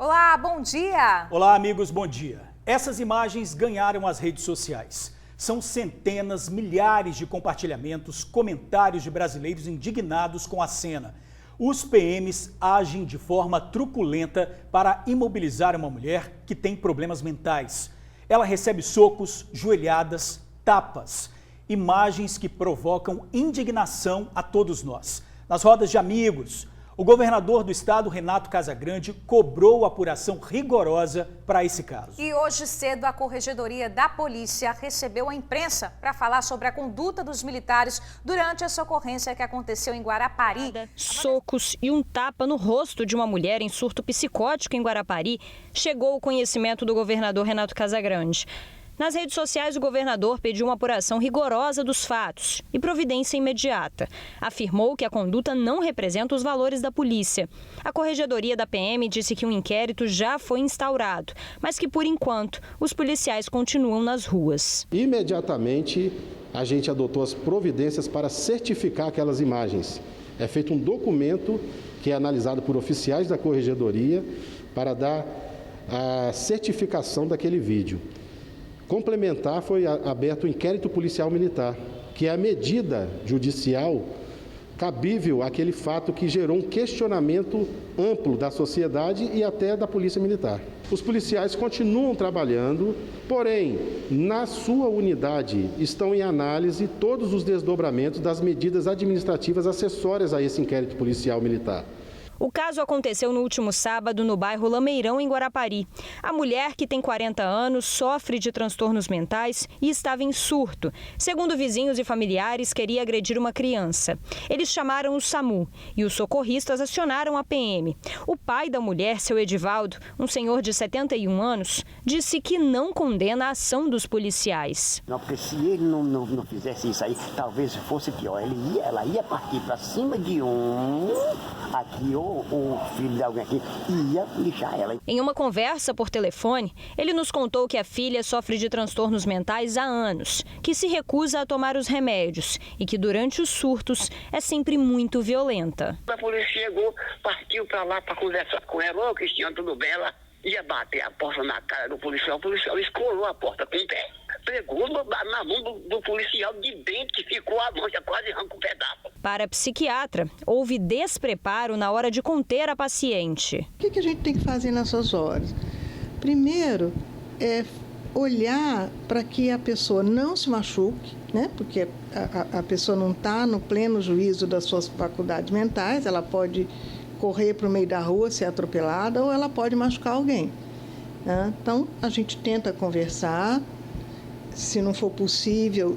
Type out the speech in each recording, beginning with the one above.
Olá, bom dia! Olá, amigos, bom dia. Essas imagens ganharam as redes sociais. São centenas, milhares de compartilhamentos, comentários de brasileiros indignados com a cena. Os PMs agem de forma truculenta para imobilizar uma mulher que tem problemas mentais. Ela recebe socos, joelhadas, tapas. Imagens que provocam indignação a todos nós. Nas rodas de amigos, o governador do estado, Renato Casagrande, cobrou apuração rigorosa para esse caso. E hoje cedo, a Corregedoria da Polícia recebeu a imprensa para falar sobre a conduta dos militares durante essa ocorrência que aconteceu em Guarapari. Socos e um tapa no rosto de uma mulher em surto psicótico em Guarapari chegou ao conhecimento do governador Renato Casagrande. Nas redes sociais, o governador pediu uma apuração rigorosa dos fatos e providência imediata. Afirmou que a conduta não representa os valores da polícia. A Corregedoria da PM disse que um inquérito já foi instaurado, mas que, por enquanto, os policiais continuam nas ruas. Imediatamente, a gente adotou as providências para certificar aquelas imagens. É feito um documento que é analisado por oficiais da Corregedoria para dar a certificação daquele vídeo. Complementar, foi aberto o inquérito policial militar, que é a medida judicial cabível àquele fato que gerou um questionamento amplo da sociedade e até da Polícia Militar. Os policiais continuam trabalhando, porém, na sua unidade estão em análise todos os desdobramentos das medidas administrativas acessórias a esse inquérito policial militar. O caso aconteceu no último sábado no bairro Lameirão, em Guarapari. A mulher, que tem 40 anos, sofre de transtornos mentais e estava em surto. Segundo vizinhos e familiares, queria agredir uma criança. Eles chamaram o SAMU e os socorristas acionaram a PM. O pai da mulher, seu Edivaldo, um senhor de 71 anos, disse que não condena a ação dos policiais. Não, porque se ele não fizesse isso aí, talvez fosse pior. Ela ia partir para cima de um aqui ou o filho de alguém aqui ia lixar ela. Em uma conversa por telefone, ele nos contou que a filha sofre de transtornos mentais há anos, que se recusa a tomar os remédios e que durante os surtos é sempre muito violenta. A polícia chegou, partiu para lá para conversar com ela. Ô, Cristiano, tudo bem? Ela ia bater a porta na cara do policial. O policial escorou a porta com o pé. Pegou na mão do policial de dentro, que ficou a mancha, quase arranca um pedaço. Para a psiquiatra, houve despreparo na hora de conter a paciente. O que a gente tem que fazer nessas horas? Primeiro, é olhar para que a pessoa não se machuque, né? Porque a pessoa não está no pleno juízo das suas faculdades mentais, ela pode correr para o meio da rua, ser atropelada, ou ela pode machucar alguém. Né? Então, a gente tenta conversar. Se não for possível,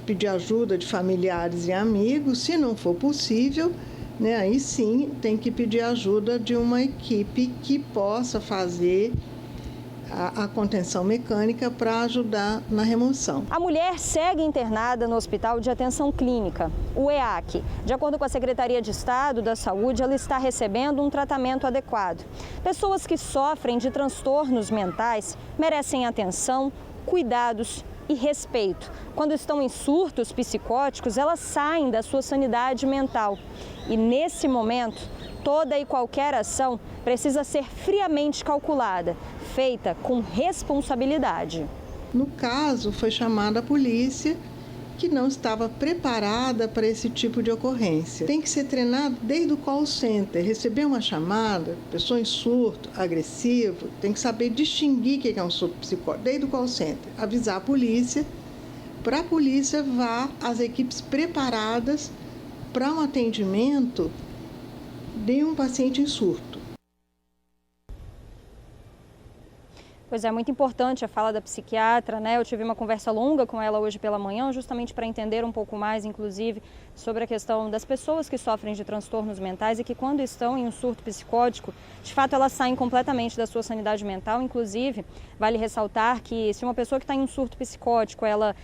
pedir ajuda de familiares e amigos. Se não for possível, né, aí sim tem que pedir ajuda de uma equipe que possa fazer a contenção mecânica para ajudar na remoção. A mulher segue internada no Hospital de Atenção Clínica, o EAC. De acordo com a Secretaria de Estado da Saúde, ela está recebendo um tratamento adequado. Pessoas que sofrem de transtornos mentais merecem atenção, cuidados e respeito. Quando estão em surtos psicóticos, elas saem da sua sanidade mental. E nesse momento, toda e qualquer ação precisa ser friamente calculada, feita com responsabilidade. No caso, foi chamada a polícia, que não estava preparada para esse tipo de ocorrência. Tem que ser treinado desde o call center. Receber uma chamada, pessoa em surto, agressivo, tem que saber distinguir o que é um surto psicótico, desde o call center. Avisar a polícia, para a polícia vá as equipes preparadas para um atendimento de um paciente em surto. Pois é, muito importante a fala da psiquiatra, né? Eu tive uma conversa longa com ela hoje pela manhã, justamente para entender um pouco mais, inclusive, sobre a questão das pessoas que sofrem de transtornos mentais e que quando estão em um surto psicótico, de fato elas saem completamente da sua sanidade mental. Inclusive, vale ressaltar que se uma pessoa que está em um surto psicótico, ela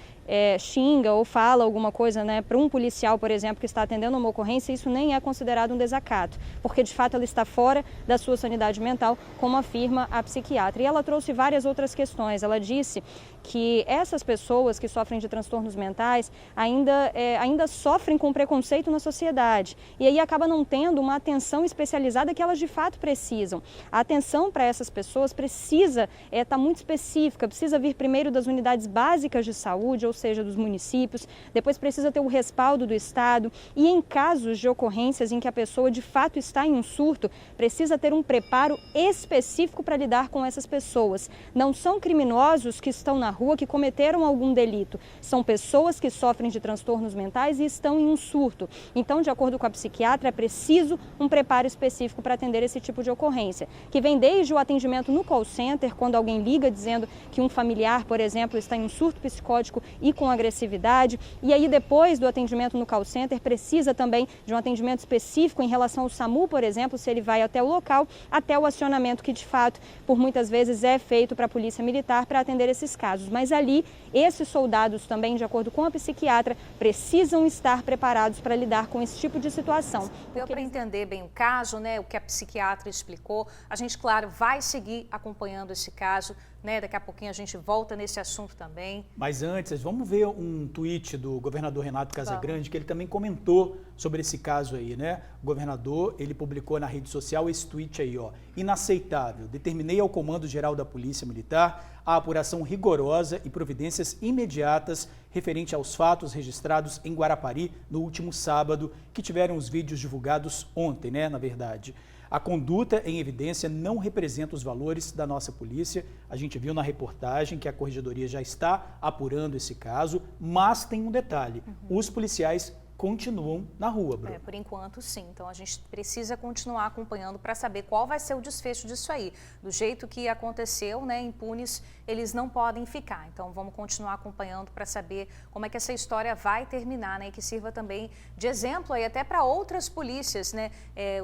xinga ou fala alguma coisa, né, para um policial, por exemplo, que está atendendo uma ocorrência, isso nem é considerado um desacato, porque de fato ela está fora da sua sanidade mental, como afirma a psiquiatra. E ela trouxe várias outras questões. Ela disse que essas pessoas que sofrem de transtornos mentais ainda sofrem com preconceito na sociedade. E aí acaba não tendo uma atenção especializada que elas de fato precisam. A atenção para essas pessoas precisa estar muito específica, precisa vir primeiro das unidades básicas de saúde, ou seja, dos municípios, depois precisa ter o respaldo do Estado e em casos de ocorrências em que a pessoa de fato está em um surto, precisa ter um preparo específico para lidar com essas pessoas. Não são criminosos que estão na rua que cometeram algum delito, são pessoas que sofrem de transtornos mentais e estão em um surto. Então, de acordo com a psiquiatra, é preciso um preparo específico para atender esse tipo de ocorrência, que vem desde o atendimento no call center, quando alguém liga dizendo que um familiar, por exemplo, está em um surto psicótico e com agressividade, e aí depois do atendimento no call center precisa também de um atendimento específico em relação ao SAMU, por exemplo, se ele vai até o local, até o acionamento que de fato, por muitas vezes, é feito para a Polícia Militar para atender esses casos. Mas ali, esses soldados também, de acordo com a psiquiatra, precisam estar preparados para lidar com esse tipo de situação. Deu para entender bem o caso, né? O que a psiquiatra explicou. A gente, claro, vai seguir acompanhando esse caso, né? Daqui a pouquinho a gente volta nesse assunto também. Mas antes, vamos ver um tweet do governador Renato Casagrande, que ele também comentou sobre esse caso aí, né? O governador, ele publicou na rede social esse tweet aí, ó. Inaceitável. Determinei ao Comando-Geral da Polícia Militar a apuração rigorosa e providências imediatas referente aos fatos registrados em Guarapari no último sábado, que tiveram os vídeos divulgados ontem, né, na verdade. A conduta em evidência não representa os valores da nossa polícia. A gente viu na reportagem que a Corregedoria já está apurando esse caso, mas tem um detalhe, os policiais continuam na rua, Bruno. Por enquanto, sim. Então, a gente precisa continuar acompanhando para saber qual vai ser o desfecho disso aí. Do jeito que aconteceu, né, impunes, eles não podem ficar. Então, vamos continuar acompanhando para saber como é que essa história vai terminar, né, e que sirva também de exemplo aí até para outras polícias, né?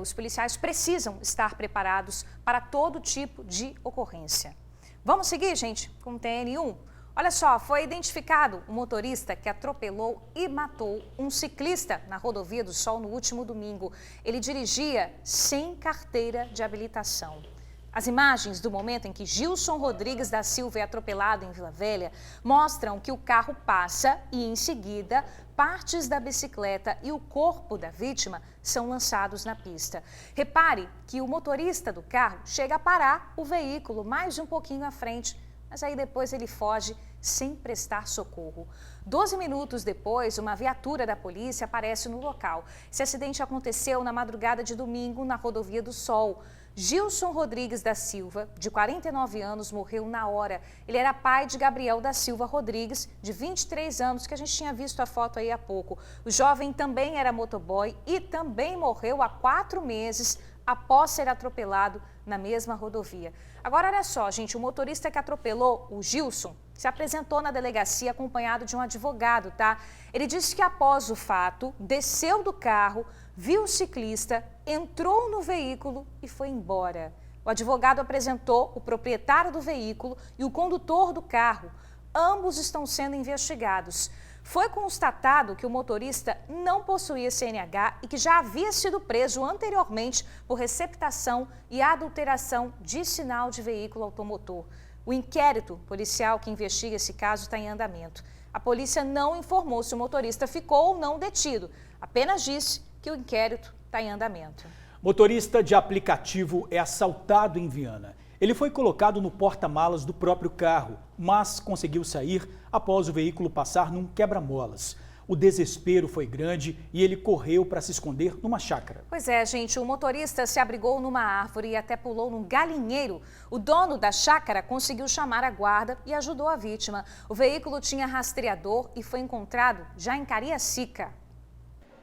Os policiais precisam estar preparados para todo tipo de ocorrência. Vamos seguir, gente, com o TN1? Olha só, foi identificado um motorista que atropelou e matou um ciclista na rodovia do Sol no último domingo. Ele dirigia sem carteira de habilitação. As imagens do momento em que Gilson Rodrigues da Silva é atropelado em Vila Velha mostram que o carro passa e, em seguida, partes da bicicleta e o corpo da vítima são lançados na pista. Repare que o motorista do carro chega a parar o veículo mais um pouquinho à frente, mas aí depois ele foge sem prestar socorro. 12 minutos depois, uma viatura da polícia aparece no local. Esse acidente aconteceu na madrugada de domingo na rodovia do Sol. Gilson Rodrigues da Silva, de 49 anos, morreu na hora. Ele era pai de Gabriel da Silva Rodrigues, de 23 anos, que a gente tinha visto a foto aí há pouco. O jovem também era motoboy e também morreu há 4 meses após ser atropelado na mesma rodovia. Agora, olha só, gente, o motorista que atropelou o Gilson se apresentou na delegacia acompanhado de um advogado, tá? Ele disse que após o fato, desceu do carro, viu o ciclista, entrou no veículo e foi embora. O advogado apresentou o proprietário do veículo e o condutor do carro. Ambos estão sendo investigados. Foi constatado que o motorista não possuía CNH e que já havia sido preso anteriormente por receptação e adulteração de sinal de veículo automotor. O inquérito policial que investiga esse caso está em andamento. A polícia não informou se o motorista ficou ou não detido, apenas disse que o inquérito está em andamento. Motorista de aplicativo é assaltado em Viana. Ele foi colocado no porta-malas do próprio carro, mas conseguiu sair após o veículo passar num quebra-molas. O desespero foi grande e ele correu para se esconder numa chácara. Pois é, gente, o motorista se abrigou numa árvore e até pulou num galinheiro. O dono da chácara conseguiu chamar a guarda e ajudou a vítima. O veículo tinha rastreador e foi encontrado já em Cariacica.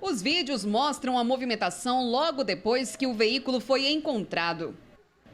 Os vídeos mostram a movimentação logo depois que o veículo foi encontrado.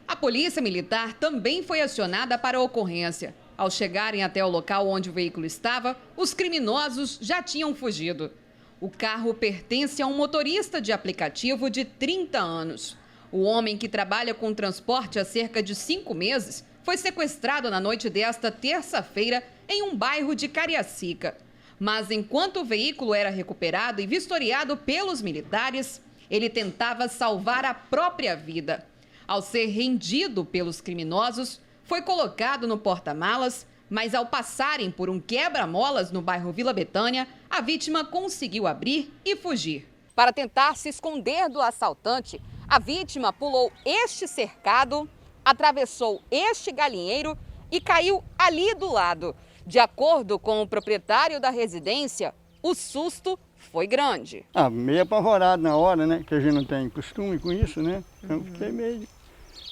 A Polícia Militar também foi acionada para a ocorrência. Ao chegarem até o local onde o veículo estava, os criminosos já tinham fugido. O carro pertence a um motorista de aplicativo de 30 anos. O homem, que trabalha com transporte há cerca de 5 meses, foi sequestrado na noite desta terça-feira em um bairro de Cariacica. Mas enquanto o veículo era recuperado e vistoriado pelos militares, ele tentava salvar a própria vida. Ao ser rendido pelos criminosos, foi colocado no porta-malas, mas ao passarem por um quebra-molas no bairro Vila Betânia, A vítima conseguiu abrir e fugir. Para tentar se esconder do assaltante, a vítima pulou este cercado, atravessou este galinheiro e caiu ali do lado. De acordo com o proprietário da residência, o susto foi grande. Meio apavorado na hora, né? Que a gente não tem costume com isso, né? Então fiquei meio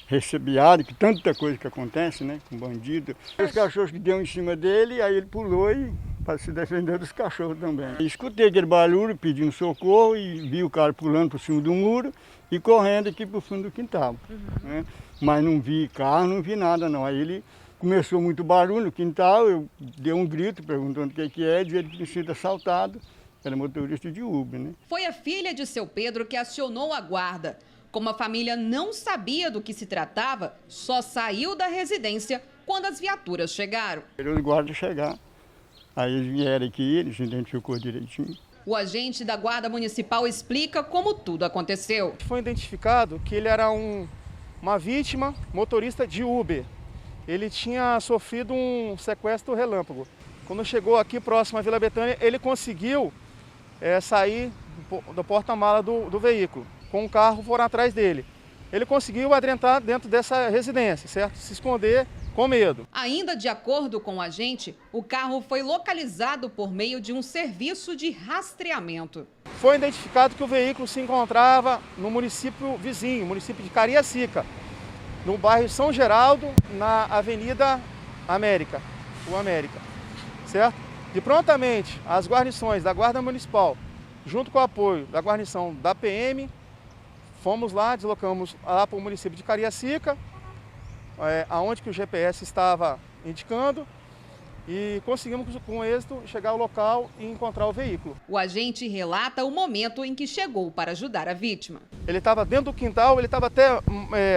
recebiado, que tanta coisa que acontece, né? Com bandido. Os cachorros que deu em cima dele, aí ele pulou e para se defender dos cachorros também. Escutei aquele barulho pedindo socorro e vi o cara pulando por cima do muro e correndo aqui para o fundo do quintal. Né? Mas não vi carro, não vi nada não. Aí ele começou muito barulho no quintal, eu dei um grito perguntando o que é, dizendo que tinha sido assaltado. Era motorista de Uber, né? Foi a filha de seu Pedro que acionou a guarda. Como a família não sabia do que se tratava, só saiu da residência quando as viaturas chegaram. Os guardas chegaram, aí eles vieram aqui, eles identificou direitinho. O agente da Guarda Municipal explica como tudo aconteceu. Foi identificado que ele era uma vítima, motorista de Uber. Ele tinha sofrido um sequestro relâmpago. Quando chegou aqui próximo à Vila Betânia, ele conseguiu sair do porta-mala do veículo. Com o carro foram atrás dele. Ele conseguiu adentrar dentro dessa residência, certo? Se esconder com medo. Ainda de acordo com o agente, o carro foi localizado por meio de um serviço de rastreamento. Foi identificado que o veículo se encontrava no município vizinho, município de Cariacica, no bairro São Geraldo, na Avenida América, Rua América, certo? E prontamente, as guarnições da Guarda Municipal, junto com o apoio da guarnição da PM, fomos lá, deslocamos lá para o município de Cariacica, aonde que o GPS estava indicando, e conseguimos com êxito chegar ao local e encontrar o veículo. O agente relata o momento em que chegou para ajudar a vítima. Ele estava dentro do quintal, ele estava até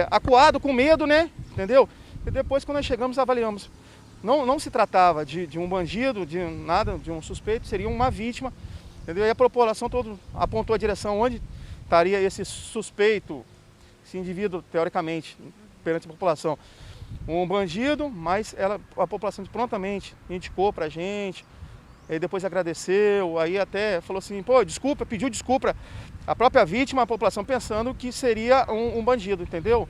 acuado, com medo, né? Entendeu? E depois, quando nós chegamos, avaliamos. Não se tratava de um bandido, de nada, de um suspeito, seria uma vítima. Entendeu? E a população toda apontou a direção onde estaria esse suspeito, esse indivíduo, teoricamente, perante a população. Um bandido, mas a população prontamente indicou pra gente, e depois agradeceu, aí até falou assim, desculpa, pediu desculpa a própria vítima, a população pensando que seria um bandido, entendeu?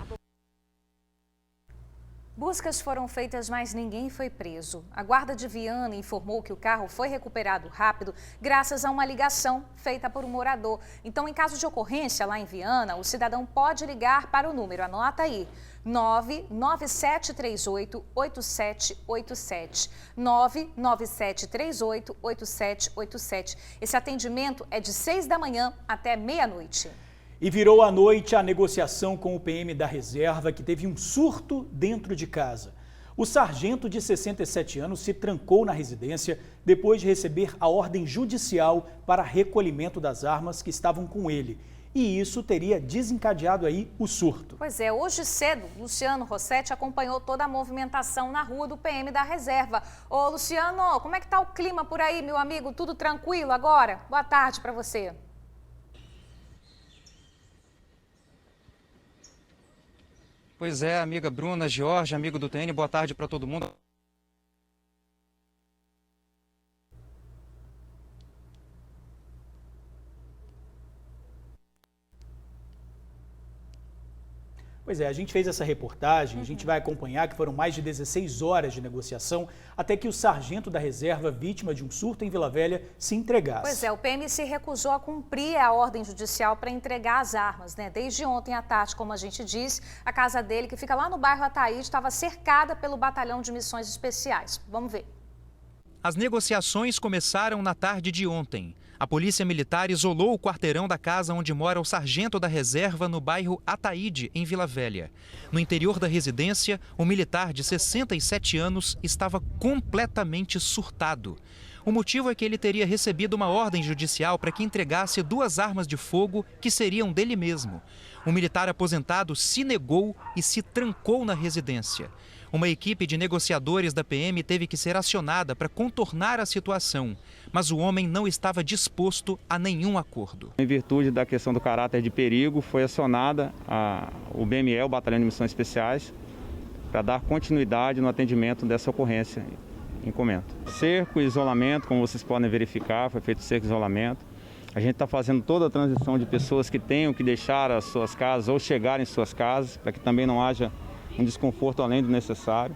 Buscas foram feitas, mas ninguém foi preso. A Guarda de Viana informou que o carro foi recuperado rápido graças a uma ligação feita por um morador. Então, em caso de ocorrência lá em Viana, o cidadão pode ligar para o número, anota aí, 99738-8787. 99738-8787. Esse atendimento é de 6 da manhã até meia-noite. E virou à noite a negociação com o PM da reserva, que teve um surto dentro de casa. O sargento de 67 anos se trancou na residência depois de receber a ordem judicial para recolhimento das armas que estavam com ele. E isso teria desencadeado aí o surto. Pois é, hoje cedo, Luciano Rossetti acompanhou toda a movimentação na rua do PM da reserva. Ô Luciano, como é que tá o clima por aí, meu amigo? Tudo tranquilo agora? Boa tarde para você. Pois é, amiga Bruna, Jorge, amigo do TN, boa tarde para todo mundo. Pois é, a gente fez essa reportagem, a gente vai acompanhar que foram mais de 16 horas de negociação até que o sargento da reserva, vítima de um surto em Vila Velha, se entregasse. Pois é, o PM se recusou a cumprir a ordem judicial para entregar as armas, né? Desde ontem à tarde, como a gente disse, a casa dele, que fica lá no bairro Ataíde, estava cercada pelo Batalhão de Missões Especiais. Vamos ver. As negociações começaram na tarde de ontem. A Polícia Militar isolou o quarteirão da casa onde mora o sargento da reserva no bairro Ataíde, em Vila Velha. No interior da residência, o militar de 67 anos estava completamente surtado. O motivo é que ele teria recebido uma ordem judicial para que entregasse 2 armas de fogo que seriam dele mesmo. O militar aposentado se negou e se trancou na residência. Uma equipe de negociadores da PM teve que ser acionada para contornar a situação, mas o homem não estava disposto a nenhum acordo. Em virtude da questão do caráter de perigo, foi acionada o BME, o Batalhão de Missões Especiais, para dar continuidade no atendimento dessa ocorrência em comento. Cerco e isolamento, como vocês podem verificar, foi feito cerco e isolamento. A gente está fazendo toda a transição de pessoas que tenham que deixar as suas casas ou chegar em suas casas, para que também não haja um desconforto além do necessário,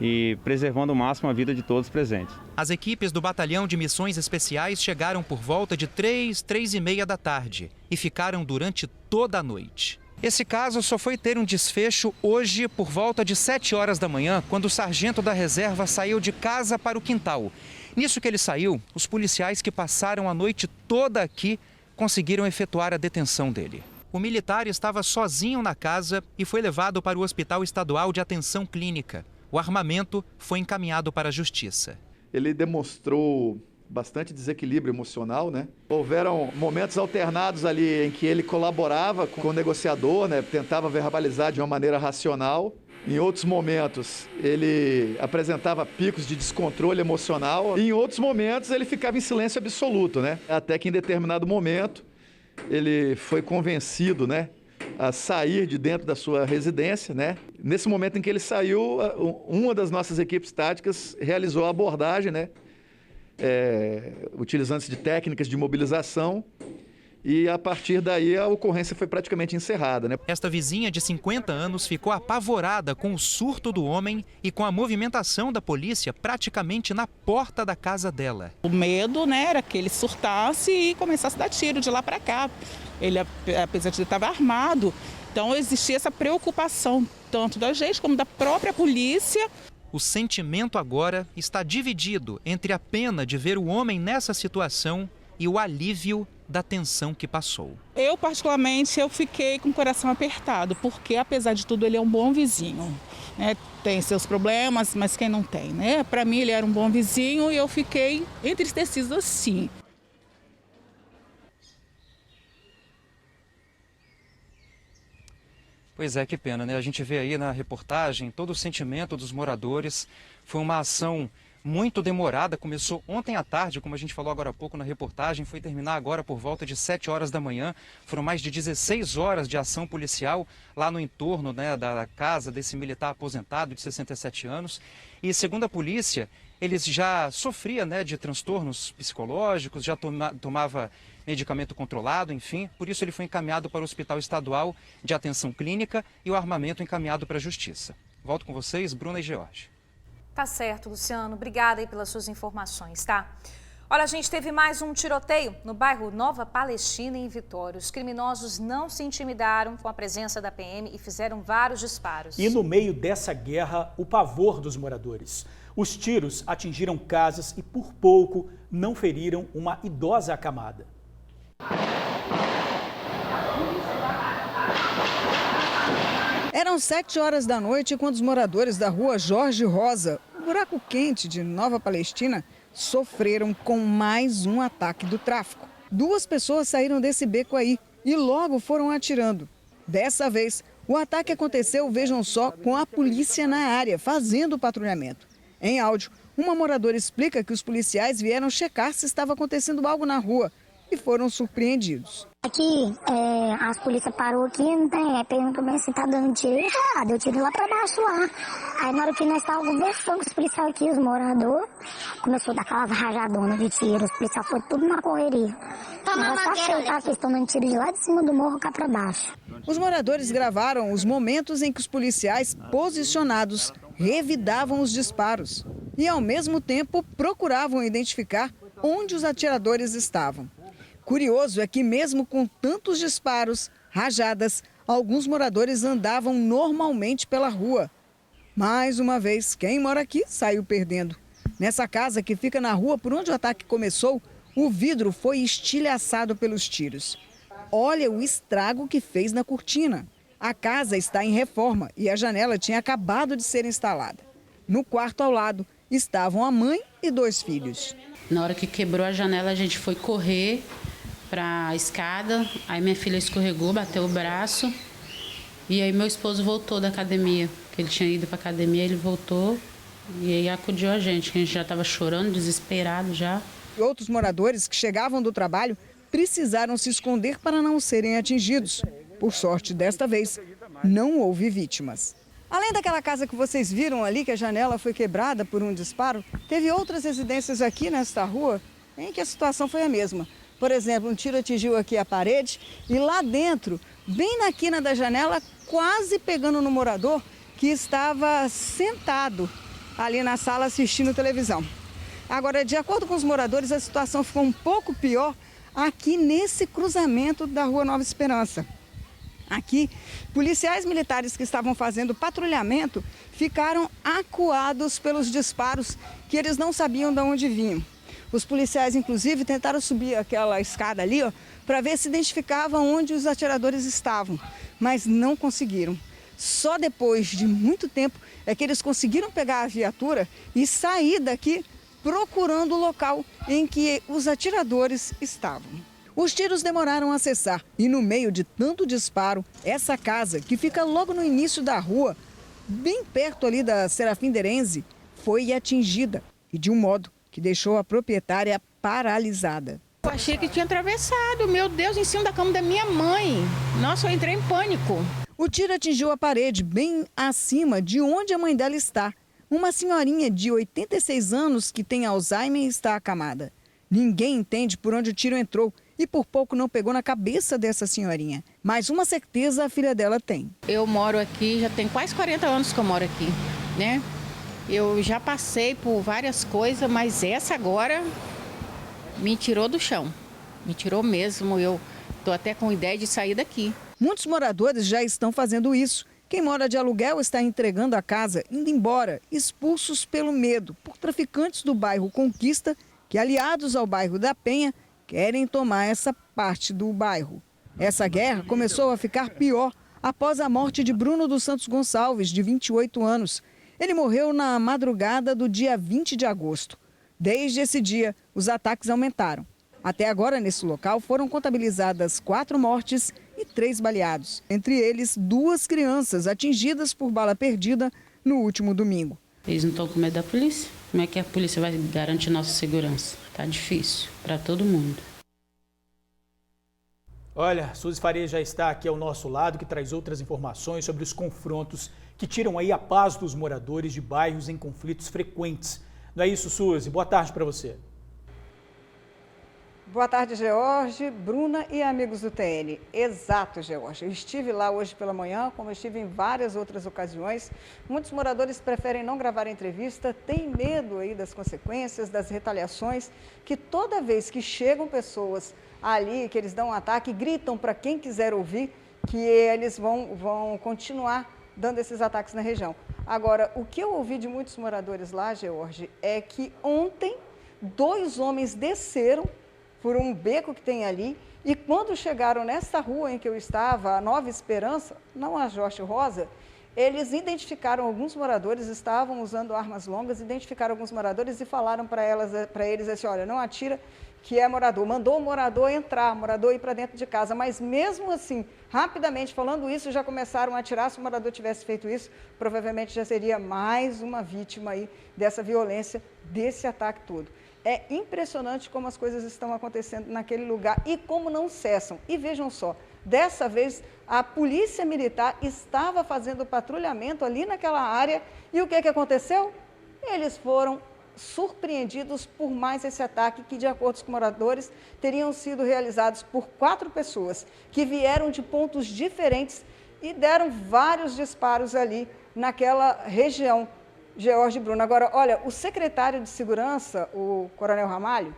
e preservando ao máximo a vida de todos presentes. As equipes do Batalhão de Missões Especiais chegaram por volta de 3h30 da tarde e ficaram durante toda a noite. Esse caso só foi ter um desfecho hoje por volta de 7 horas da manhã, quando o sargento da reserva saiu de casa para o quintal. Nisso que ele saiu, os policiais que passaram a noite toda aqui conseguiram efetuar a detenção dele. O militar estava sozinho na casa e foi levado para o Hospital Estadual de Atenção Clínica. O armamento foi encaminhado para a Justiça. Ele demonstrou bastante desequilíbrio emocional, né? Houveram momentos alternados ali em que ele colaborava com o negociador, né? Tentava verbalizar de uma maneira racional. Em outros momentos, ele apresentava picos de descontrole emocional. E em outros momentos, ele ficava em silêncio absoluto, né? Até que em determinado momento, ele foi convencido, né, a sair de dentro da sua residência, né? Nesse momento em que ele saiu, uma das nossas equipes táticas realizou a abordagem, né? Utilizando-se de técnicas de mobilização, e a partir daí a ocorrência foi praticamente encerrada, né? Esta vizinha de 50 anos ficou apavorada com o surto do homem e com a movimentação da polícia praticamente na porta da casa dela. O medo, né, era que ele surtasse e começasse a dar tiro de lá para cá. Ele, apesar de ele estar armado, então existia essa preocupação tanto da gente como da própria polícia. O sentimento agora está dividido entre a pena de ver o homem nessa situação e o alívio da tensão que passou. Eu, particularmente, eu fiquei com o coração apertado, porque, apesar de tudo, ele é um bom vizinho, né? Tem seus problemas, mas quem não tem, né? Para mim, ele era um bom vizinho e eu fiquei entristecida, sim. Pois é, que pena, né? A gente vê aí na reportagem todo o sentimento dos moradores. Foi uma ação muito demorada, começou ontem à tarde, como a gente falou agora há pouco na reportagem, foi terminar agora por volta de 7 horas da manhã. Foram mais de 16 horas de ação policial lá no entorno, né, da casa desse militar aposentado de 67 anos. E segundo a polícia, eles já sofria, né, de transtornos psicológicos, já tomava medicamento controlado, enfim. Por isso ele foi encaminhado para o Hospital Estadual de Atenção Clínica e o armamento encaminhado para a Justiça. Volto com vocês, Bruna e George. Tá certo, Luciano. Obrigada aí pelas suas informações, tá? Olha, a gente teve mais um tiroteio no bairro Nova Palestina, em Vitória. Os criminosos não se intimidaram com a presença da PM e fizeram vários disparos. E no meio dessa guerra, o pavor dos moradores. Os tiros atingiram casas e, por pouco, não feriram uma idosa acamada. Eram 7 horas da noite quando os moradores da rua Jorge Rosa, o buraco quente de Nova Palestina, sofreram com mais um ataque do tráfico. 2 pessoas saíram desse beco aí e logo foram atirando. Dessa vez, o ataque aconteceu, vejam só, com a polícia na área, fazendo o patrulhamento. Em áudio, uma moradora explica que os policiais vieram checar se estava acontecendo algo na rua e foram surpreendidos. Aqui, as polícias parou aqui, perguntou bem se tá dando tiro. Deu tiro lá pra baixo lá. Aí na hora que nós estávamos conversando com os policiais aqui, os moradores, começou a dar aquelas rajadonas de tiro. Os policiais foram tudo na correria. Eles estão dando tiro de lá de cima do morro cá pra baixo. Os moradores gravaram os momentos em que os policiais posicionados revidavam os disparos e, ao mesmo tempo, procuravam identificar onde os atiradores estavam. Curioso é que, mesmo com tantos disparos, rajadas, alguns moradores andavam normalmente pela rua. Mais uma vez, quem mora aqui saiu perdendo. Nessa casa que fica na rua por onde o ataque começou, o vidro foi estilhaçado pelos tiros. Olha o estrago que fez na cortina. A casa está em reforma e a janela tinha acabado de ser instalada. No quarto ao lado estavam a mãe e 2 filhos. Na hora que quebrou a janela, a gente foi correr para a escada, aí minha filha escorregou, bateu o braço e aí meu esposo voltou da academia, que ele tinha ido para a academia, ele voltou e aí acudiu a gente, que a gente já estava chorando, desesperado já. Outros moradores que chegavam do trabalho precisaram se esconder para não serem atingidos. Por sorte, desta vez, não houve vítimas. Além Além daquela casa que vocês viram ali, que a janela foi quebrada por um disparo, teve outras residências aqui nesta rua em que a situação foi a mesma. Por exemplo, um tiro atingiu aqui a parede e lá dentro, bem na quina da janela, quase pegando no morador que estava sentado ali na sala assistindo televisão. Agora, de acordo com os moradores, a situação ficou um pouco pior aqui nesse cruzamento da Rua Nova Esperança. Aqui, policiais militares que estavam fazendo patrulhamento ficaram acuados pelos disparos que eles não sabiam de onde vinham. Os policiais, inclusive, tentaram subir aquela escada ali, para ver se identificava onde os atiradores estavam, mas não conseguiram. Só depois de muito tempo é que eles conseguiram pegar a viatura e sair daqui procurando o local em que os atiradores estavam. Os tiros demoraram a cessar e no meio de tanto disparo, essa casa, que fica logo no início da rua, bem perto ali da Serafim Derenze, foi atingida e de um modo que deixou a proprietária paralisada. Eu achei que tinha atravessado, meu Deus, em cima da cama da minha mãe. Nossa, eu entrei em pânico. O tiro atingiu a parede bem acima de onde a mãe dela está. Uma senhorinha de 86 anos que tem Alzheimer e está acamada. Ninguém entende por onde o tiro entrou e por pouco não pegou na cabeça dessa senhorinha. Mas uma certeza a filha dela tem. Eu moro aqui, já tem quase 40 anos que eu moro aqui, né? Eu já passei por várias coisas, mas essa agora me tirou do chão. Me tirou mesmo, eu estou até com ideia de sair daqui. Muitos moradores já estão fazendo isso. Quem mora de aluguel está entregando a casa, indo embora, expulsos pelo medo por traficantes do bairro Conquista, que aliados ao bairro da Penha, querem tomar essa parte do bairro. Essa guerra começou a ficar pior após a morte de Bruno dos Santos Gonçalves, de 28 anos. Ele morreu na madrugada do dia 20 de agosto. Desde esse dia, os ataques aumentaram. Até agora, nesse local, foram contabilizadas 4 mortes e 3 baleados. Entre eles, 2 crianças atingidas por bala perdida no último domingo. Eles não estão com medo da polícia? Como é que a polícia vai garantir nossa segurança? Tá difícil para todo mundo. Olha, Suzy Faria já está aqui ao nosso lado, que traz outras informações sobre os confrontos que tiram aí a paz dos moradores de bairros em conflitos frequentes. Não é isso, Suzy? Boa tarde para você. Boa tarde, George, Bruna e amigos do TN. Exato, George. Eu estive lá hoje pela manhã, como eu estive em várias outras ocasiões. Muitos moradores preferem não gravar a entrevista, têm medo aí das consequências, das retaliações, que toda vez que chegam pessoas ali, que eles dão um ataque, gritam para quem quiser ouvir que eles vão continuar dando esses ataques na região. Agora, o que eu ouvi de muitos moradores lá, George, é que ontem 2 homens desceram por um beco que tem ali, e quando chegaram nessa rua em que eu estava, a Nova Esperança, não a Jorge Rosa, eles identificaram alguns moradores, estavam usando armas longas, identificaram alguns moradores e falaram para eles assim, olha, não atira, que é morador. Mandou o morador entrar, o morador ir para dentro de casa, mas mesmo assim, rapidamente, falando isso, já começaram a atirar. Se o morador tivesse feito isso, provavelmente já seria mais uma vítima aí dessa violência, desse ataque todo. É impressionante como as coisas estão acontecendo naquele lugar e como não cessam. E vejam só, dessa vez a polícia militar estava fazendo patrulhamento ali naquela área e o que aconteceu? Eles foram surpreendidos por mais esse ataque que, de acordo com moradores, teriam sido realizados por 4 pessoas que vieram de pontos diferentes e deram vários disparos ali naquela região. George Bruno. Agora, olha, o secretário de Segurança, o Coronel Ramalho,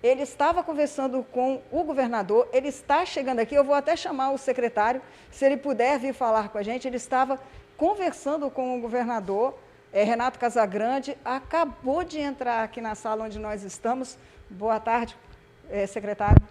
ele estava conversando com o governador, ele está chegando aqui, eu vou até chamar o secretário, se ele puder vir falar com a gente, ele estava conversando com o governador, Renato Casagrande, acabou de entrar aqui na sala onde nós estamos. Boa tarde, secretário.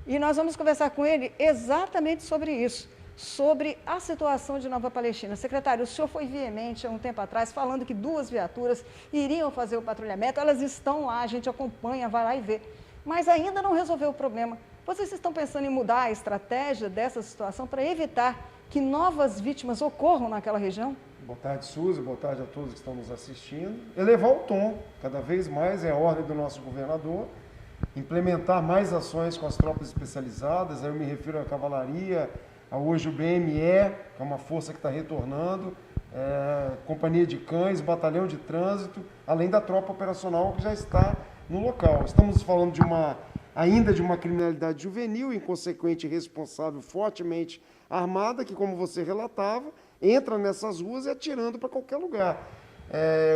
E nós vamos conversar com ele exatamente sobre isso, sobre a situação de Nova Palestina. Secretário, o senhor foi veemente há um tempo atrás falando que 2 viaturas iriam fazer o patrulhamento, elas estão lá, a gente acompanha, vai lá e vê, mas ainda não resolveu o problema. Vocês estão pensando em mudar a estratégia dessa situação para evitar que novas vítimas ocorram naquela região? Boa tarde, Suzy, boa tarde a todos que estão nos assistindo. Elevar o tom, cada vez mais é a ordem do nosso governador, implementar mais ações com as tropas especializadas, aí eu me refiro à cavalaria, a hoje o BME, que é uma força que está retornando, companhia de cães, batalhão de trânsito, além da tropa operacional que já está no local. Estamos falando ainda de uma criminalidade juvenil, inconsequente e responsável, fortemente armada, que, como você relatava, entra nessas ruas e atirando para qualquer lugar.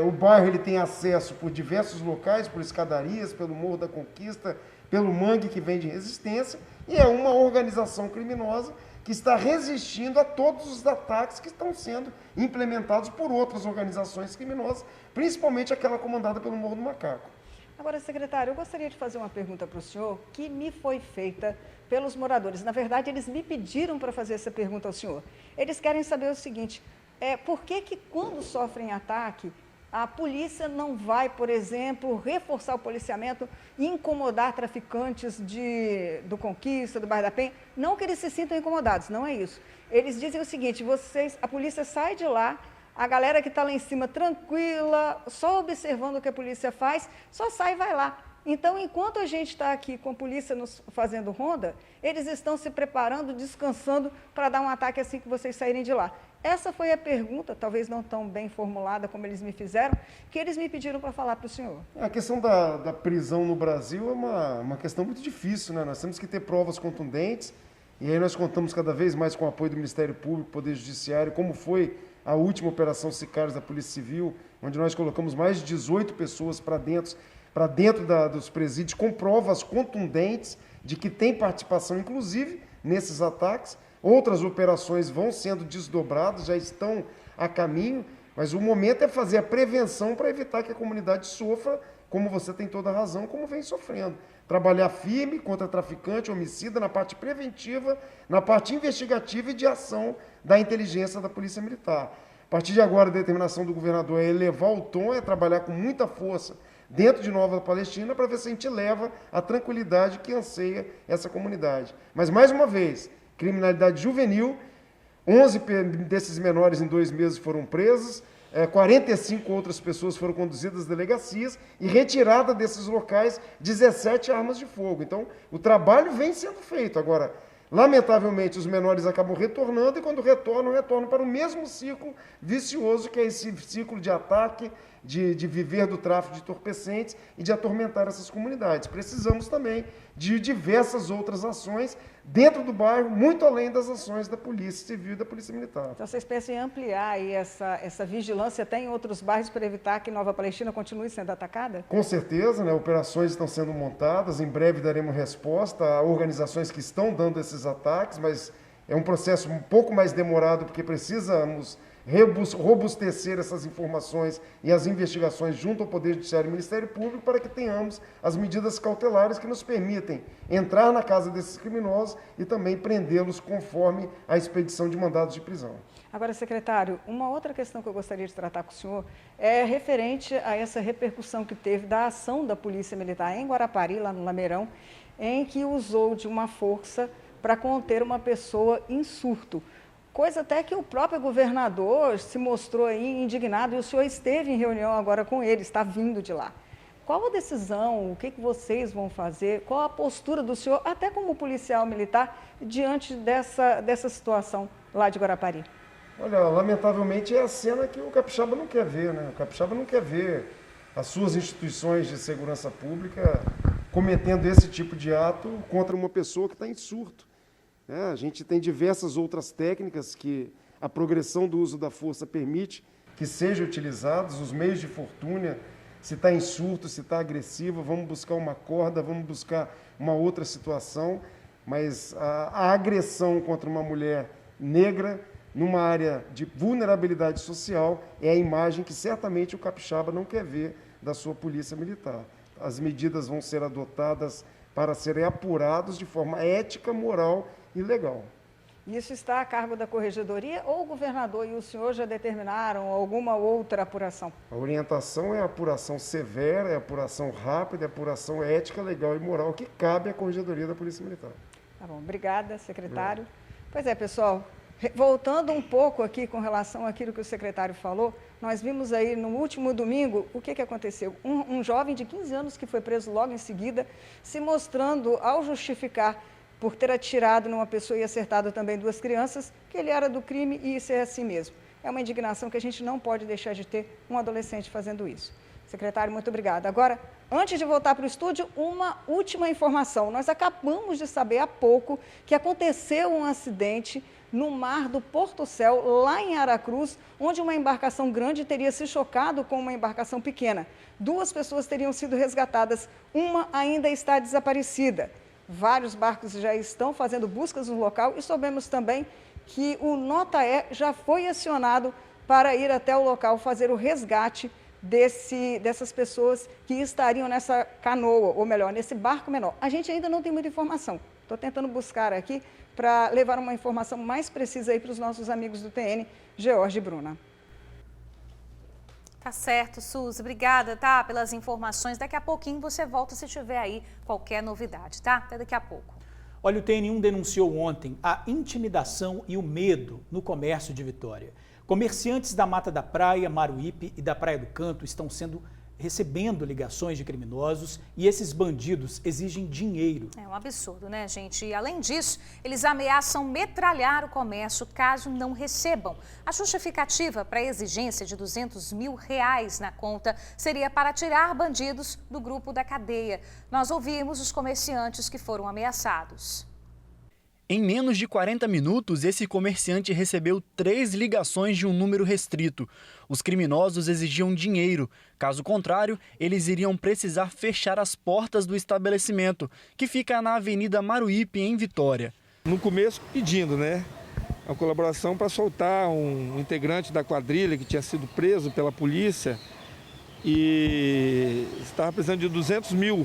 O bairro ele tem acesso por diversos locais, por escadarias, pelo Morro da Conquista, pelo mangue que vem de Resistência, e é uma organização criminosa que está resistindo a todos os ataques que estão sendo implementados por outras organizações criminosas, principalmente aquela comandada pelo Morro do Macaco. Agora, secretário, eu gostaria de fazer uma pergunta para o senhor que me foi feita pelos moradores. Na verdade, eles me pediram para fazer essa pergunta ao senhor. Eles querem saber o seguinte, por que quando sofrem ataque, a polícia não vai, por exemplo, reforçar o policiamento e incomodar traficantes do Conquista, do Bairro da Penha? Não que eles se sintam incomodados, não é isso. Eles dizem o seguinte, a polícia sai de lá, a galera que está lá em cima tranquila, só observando o que a polícia faz, só sai e vai lá. Então, enquanto a gente está aqui com a polícia fazendo ronda, eles estão se preparando, descansando para dar um ataque assim que vocês saírem de lá. Essa foi a pergunta, talvez não tão bem formulada como eles me fizeram, que eles me pediram para falar para o senhor. A questão da prisão no Brasil é uma questão muito difícil, né? Nós temos que ter provas contundentes, e aí nós contamos cada vez mais com o apoio do Ministério Público, Poder Judiciário, como foi a última Operação Sicários da Polícia Civil, onde nós colocamos mais de 18 pessoas para dentro dos presídios, com provas contundentes de que tem participação, inclusive, nesses ataques. Outras operações vão sendo desdobradas, já estão a caminho, mas o momento é fazer a prevenção para evitar que a comunidade sofra, como você tem toda a razão, como vem sofrendo. Trabalhar firme contra traficante, homicida, na parte preventiva, na parte investigativa e de ação da inteligência da Polícia Militar. A partir de agora, a determinação do governador é elevar o tom, é trabalhar com muita força dentro de Nova Palestina para ver se a gente leva a tranquilidade que anseia essa comunidade. Mas, mais uma vez, criminalidade juvenil, 11 desses menores em 2 meses foram presos, 45 outras pessoas foram conduzidas às delegacias e retirada desses locais 17 armas de fogo. Então, o trabalho vem sendo feito. Agora, lamentavelmente, os menores acabam retornando e quando retornam para o mesmo ciclo vicioso, que é esse ciclo de ataque, de viver do tráfico de entorpecentes e de atormentar essas comunidades. Precisamos também de diversas outras ações dentro do bairro, muito além das ações da Polícia Civil e da Polícia Militar. Então, vocês pensam em ampliar aí essa vigilância até em outros bairros para evitar que Nova Palestina continue sendo atacada? Com certeza, né? Operações estão sendo montadas, em breve daremos resposta a organizações que estão dando esses ataques, mas é um processo um pouco mais demorado porque precisamos robustecer essas informações e as investigações junto ao Poder Judiciário e Ministério Público para que tenhamos as medidas cautelares que nos permitem entrar na casa desses criminosos e também prendê-los conforme a expedição de mandados de prisão. Agora, secretário, uma outra questão que eu gostaria de tratar com o senhor é referente a essa repercussão que teve da ação da Polícia Militar em Guarapari, lá no Lameirão, em que usou de uma força para conter uma pessoa em surto. Coisa até que o próprio governador se mostrou aí indignado e o senhor esteve em reunião agora com ele, está vindo de lá. Qual a decisão, o que vocês vão fazer, qual a postura do senhor, até como policial militar, diante dessa situação lá de Guarapari? Olha, lamentavelmente é a cena que o capixaba não quer ver, né? O capixaba não quer ver as suas instituições de segurança pública cometendo esse tipo de ato contra uma pessoa que está em surto. A gente tem diversas outras técnicas que a progressão do uso da força permite que sejam utilizados, os meios de fortuna, se está em surto, se está agressivo, vamos buscar uma corda, vamos buscar uma outra situação, mas a agressão contra uma mulher negra numa área de vulnerabilidade social é a imagem que certamente o capixaba não quer ver da sua polícia militar. As medidas vão ser adotadas para serem apurados de forma ética, moral e legal. Isso está a cargo da Corregedoria ou o governador e o senhor já determinaram alguma outra apuração? A orientação é a apuração severa, é a apuração rápida, é a apuração ética, legal e moral que cabe à Corregedoria da Polícia Militar. Tá bom, obrigada, secretário. Pois é, pessoal, voltando um pouco aqui com relação àquilo que o secretário falou, nós vimos aí no último domingo o que aconteceu. Um jovem de 15 anos que foi preso logo em seguida, se mostrando, ao justificar por ter atirado numa pessoa e acertado também 2 crianças, que ele era do crime e isso é assim mesmo. é uma indignação que a gente não pode deixar de ter um adolescente fazendo isso. Secretário, muito obrigada. Agora, antes de voltar para o estúdio, uma última informação. Nós acabamos de saber há pouco que aconteceu um acidente no mar do Porto Céu, lá em Aracruz, onde uma embarcação grande teria se chocado com uma embarcação pequena. 2 pessoas teriam sido resgatadas, uma ainda está desaparecida. Vários barcos já estão fazendo buscas no local e soubemos também que o Notaé já foi acionado para ir até o local fazer o resgate dessas pessoas que estariam nessa canoa, ou melhor, nesse barco menor. A gente ainda não tem muita informação. Estou tentando buscar aqui para levar uma informação mais precisa aí para os nossos amigos do TN, George e Bruna. Tá certo, Suzy. Obrigada, tá, pelas informações. Daqui a pouquinho você volta se tiver aí qualquer novidade, tá? Até daqui a pouco. Olha, o TN1 denunciou ontem a intimidação e o medo no comércio de Vitória. Comerciantes da Mata da Praia, Maruípe e da Praia do Canto estão recebendo ligações de criminosos e esses bandidos exigem dinheiro. É um absurdo, né, gente? E além disso, eles ameaçam metralhar o comércio caso não recebam. A justificativa para a exigência de R$200 mil na conta seria para tirar bandidos do grupo da cadeia. Nós ouvimos os comerciantes que foram ameaçados. Em menos de 40 minutos, esse comerciante recebeu 3 ligações de um número restrito. Os criminosos exigiam dinheiro. Caso contrário, eles iriam precisar fechar as portas do estabelecimento, que fica na Avenida Maruípe, em Vitória. No começo, pedindo, a colaboração para soltar um integrante da quadrilha que tinha sido preso pela polícia e estava precisando de 200 mil.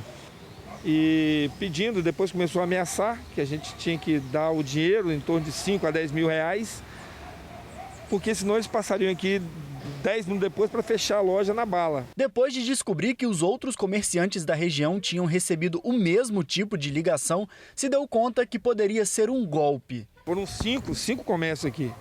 E pedindo, depois começou a ameaçar que a gente tinha que dar o dinheiro em torno de 5 a 10 mil reais, porque senão eles passariam aqui 10 minutos depois para fechar a loja na bala. Depois de descobrir que os outros comerciantes da região tinham recebido o mesmo tipo de ligação, se deu conta que poderia ser um golpe. Foram cinco comércios aqui.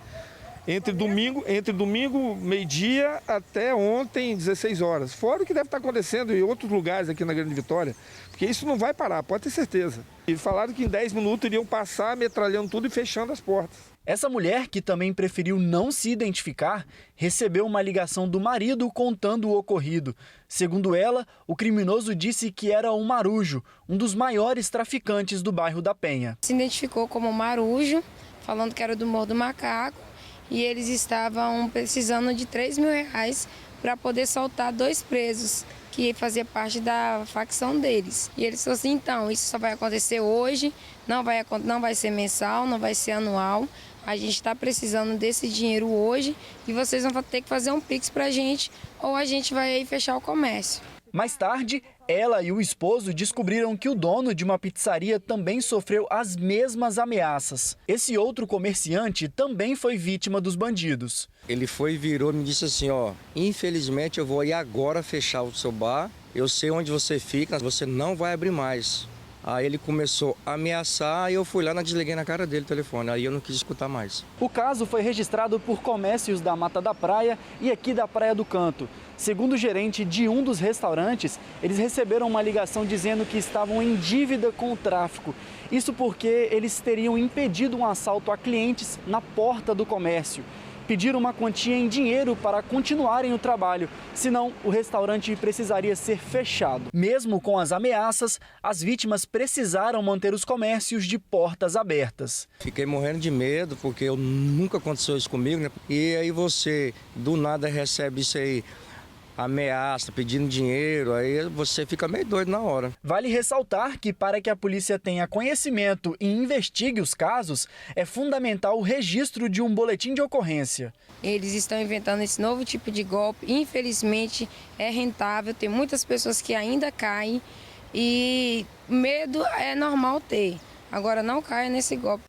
Entre domingo, meio-dia, até ontem, 16 horas. Fora o que deve estar acontecendo em outros lugares aqui na Grande Vitória. Porque isso não vai parar, pode ter certeza. E falaram que em 10 minutos iriam passar metralhando tudo e fechando as portas. Essa mulher, que também preferiu não se identificar, recebeu uma ligação do marido contando o ocorrido. Segundo ela, o criminoso disse que era um marujo, um dos maiores traficantes do bairro da Penha. Se identificou como marujo, falando que era do Morro do Macaco. E eles estavam precisando de R$3 mil para poder soltar 2 presos, que fazia parte da facção deles. E eles falaram assim, então, isso só vai acontecer hoje, não vai ser mensal, não vai ser anual. A gente está precisando desse dinheiro hoje e vocês vão ter que fazer um Pix para a gente ou a gente vai aí fechar o comércio. Mais tarde, ela e o esposo descobriram que o dono de uma pizzaria também sofreu as mesmas ameaças. Esse outro comerciante também foi vítima dos bandidos. Ele virou e me disse assim, infelizmente eu vou ir agora fechar o seu bar, eu sei onde você fica, você não vai abrir mais. Aí ele começou a ameaçar e eu fui lá, desliguei na cara dele o telefone, aí eu não quis escutar mais. O caso foi registrado por comércios da Mata da Praia e aqui da Praia do Canto. Segundo o gerente de um dos restaurantes, eles receberam uma ligação dizendo que estavam em dívida com o tráfico. Isso porque eles teriam impedido um assalto a clientes na porta do comércio. Pediram uma quantia em dinheiro para continuarem o trabalho, senão o restaurante precisaria ser fechado. Mesmo com as ameaças, as vítimas precisaram manter os comércios de portas abertas. Fiquei morrendo de medo, porque nunca aconteceu isso comigo, E aí você, do nada, recebe isso aí, ameaça, pedindo dinheiro, aí você fica meio doido na hora. Vale ressaltar que para que a polícia tenha conhecimento e investigue os casos, é fundamental o registro de um boletim de ocorrência. Eles estão inventando esse novo tipo de golpe, infelizmente é rentável, tem muitas pessoas que ainda caem e medo é normal ter, agora não caia nesse golpe.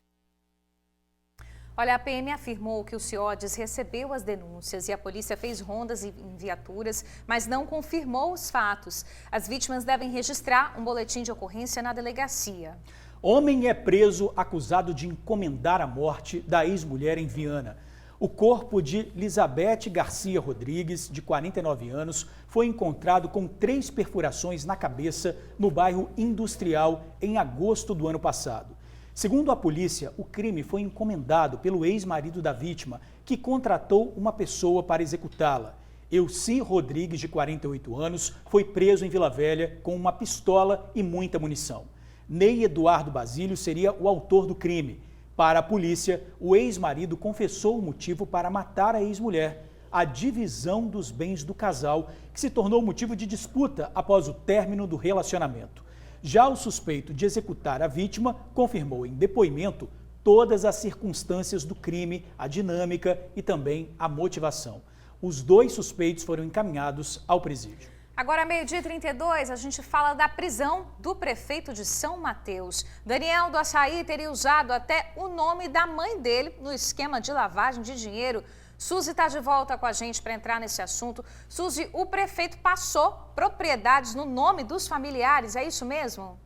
Olha, a PM afirmou que o CIODES recebeu as denúncias e a polícia fez rondas em viaturas, mas não confirmou os fatos. As vítimas devem registrar um boletim de ocorrência na delegacia. Homem é preso acusado de encomendar a morte da ex-mulher em Viana. O corpo de Elizabeth Garcia Rodrigues, de 49 anos, foi encontrado com 3 perfurações na cabeça no bairro Industrial em agosto do ano passado. Segundo a polícia, o crime foi encomendado pelo ex-marido da vítima, que contratou uma pessoa para executá-la. Elci Rodrigues, de 48 anos, foi preso em Vila Velha com uma pistola e muita munição. Ney Eduardo Basílio seria o autor do crime. Para a polícia, o ex-marido confessou o motivo para matar a ex-mulher: a divisão dos bens do casal, que se tornou motivo de disputa após o término do relacionamento. Já o suspeito de executar a vítima confirmou em depoimento todas as circunstâncias do crime, a dinâmica e também a motivação. Os 2 suspeitos foram encaminhados ao presídio. Agora, meio-dia 32, a gente fala da prisão do prefeito de São Mateus. Daniel do Açaí teria usado até o nome da mãe dele no esquema de lavagem de dinheiro. Suzy está de volta com a gente para entrar nesse assunto. Suzy, o prefeito passou propriedades no nome dos familiares, é isso mesmo?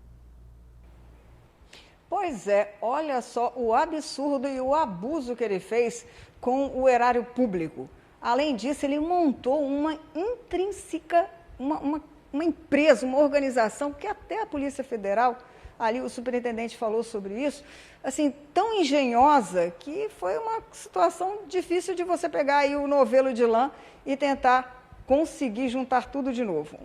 Pois é, olha só o absurdo e o abuso que ele fez com o erário público. Além disso, ele montou uma intrínseca, uma empresa, uma organização que até a Polícia Federal, ali o superintendente falou sobre isso, assim, tão engenhosa que foi uma situação difícil de você pegar aí o novelo de lã e tentar conseguir juntar tudo de novo.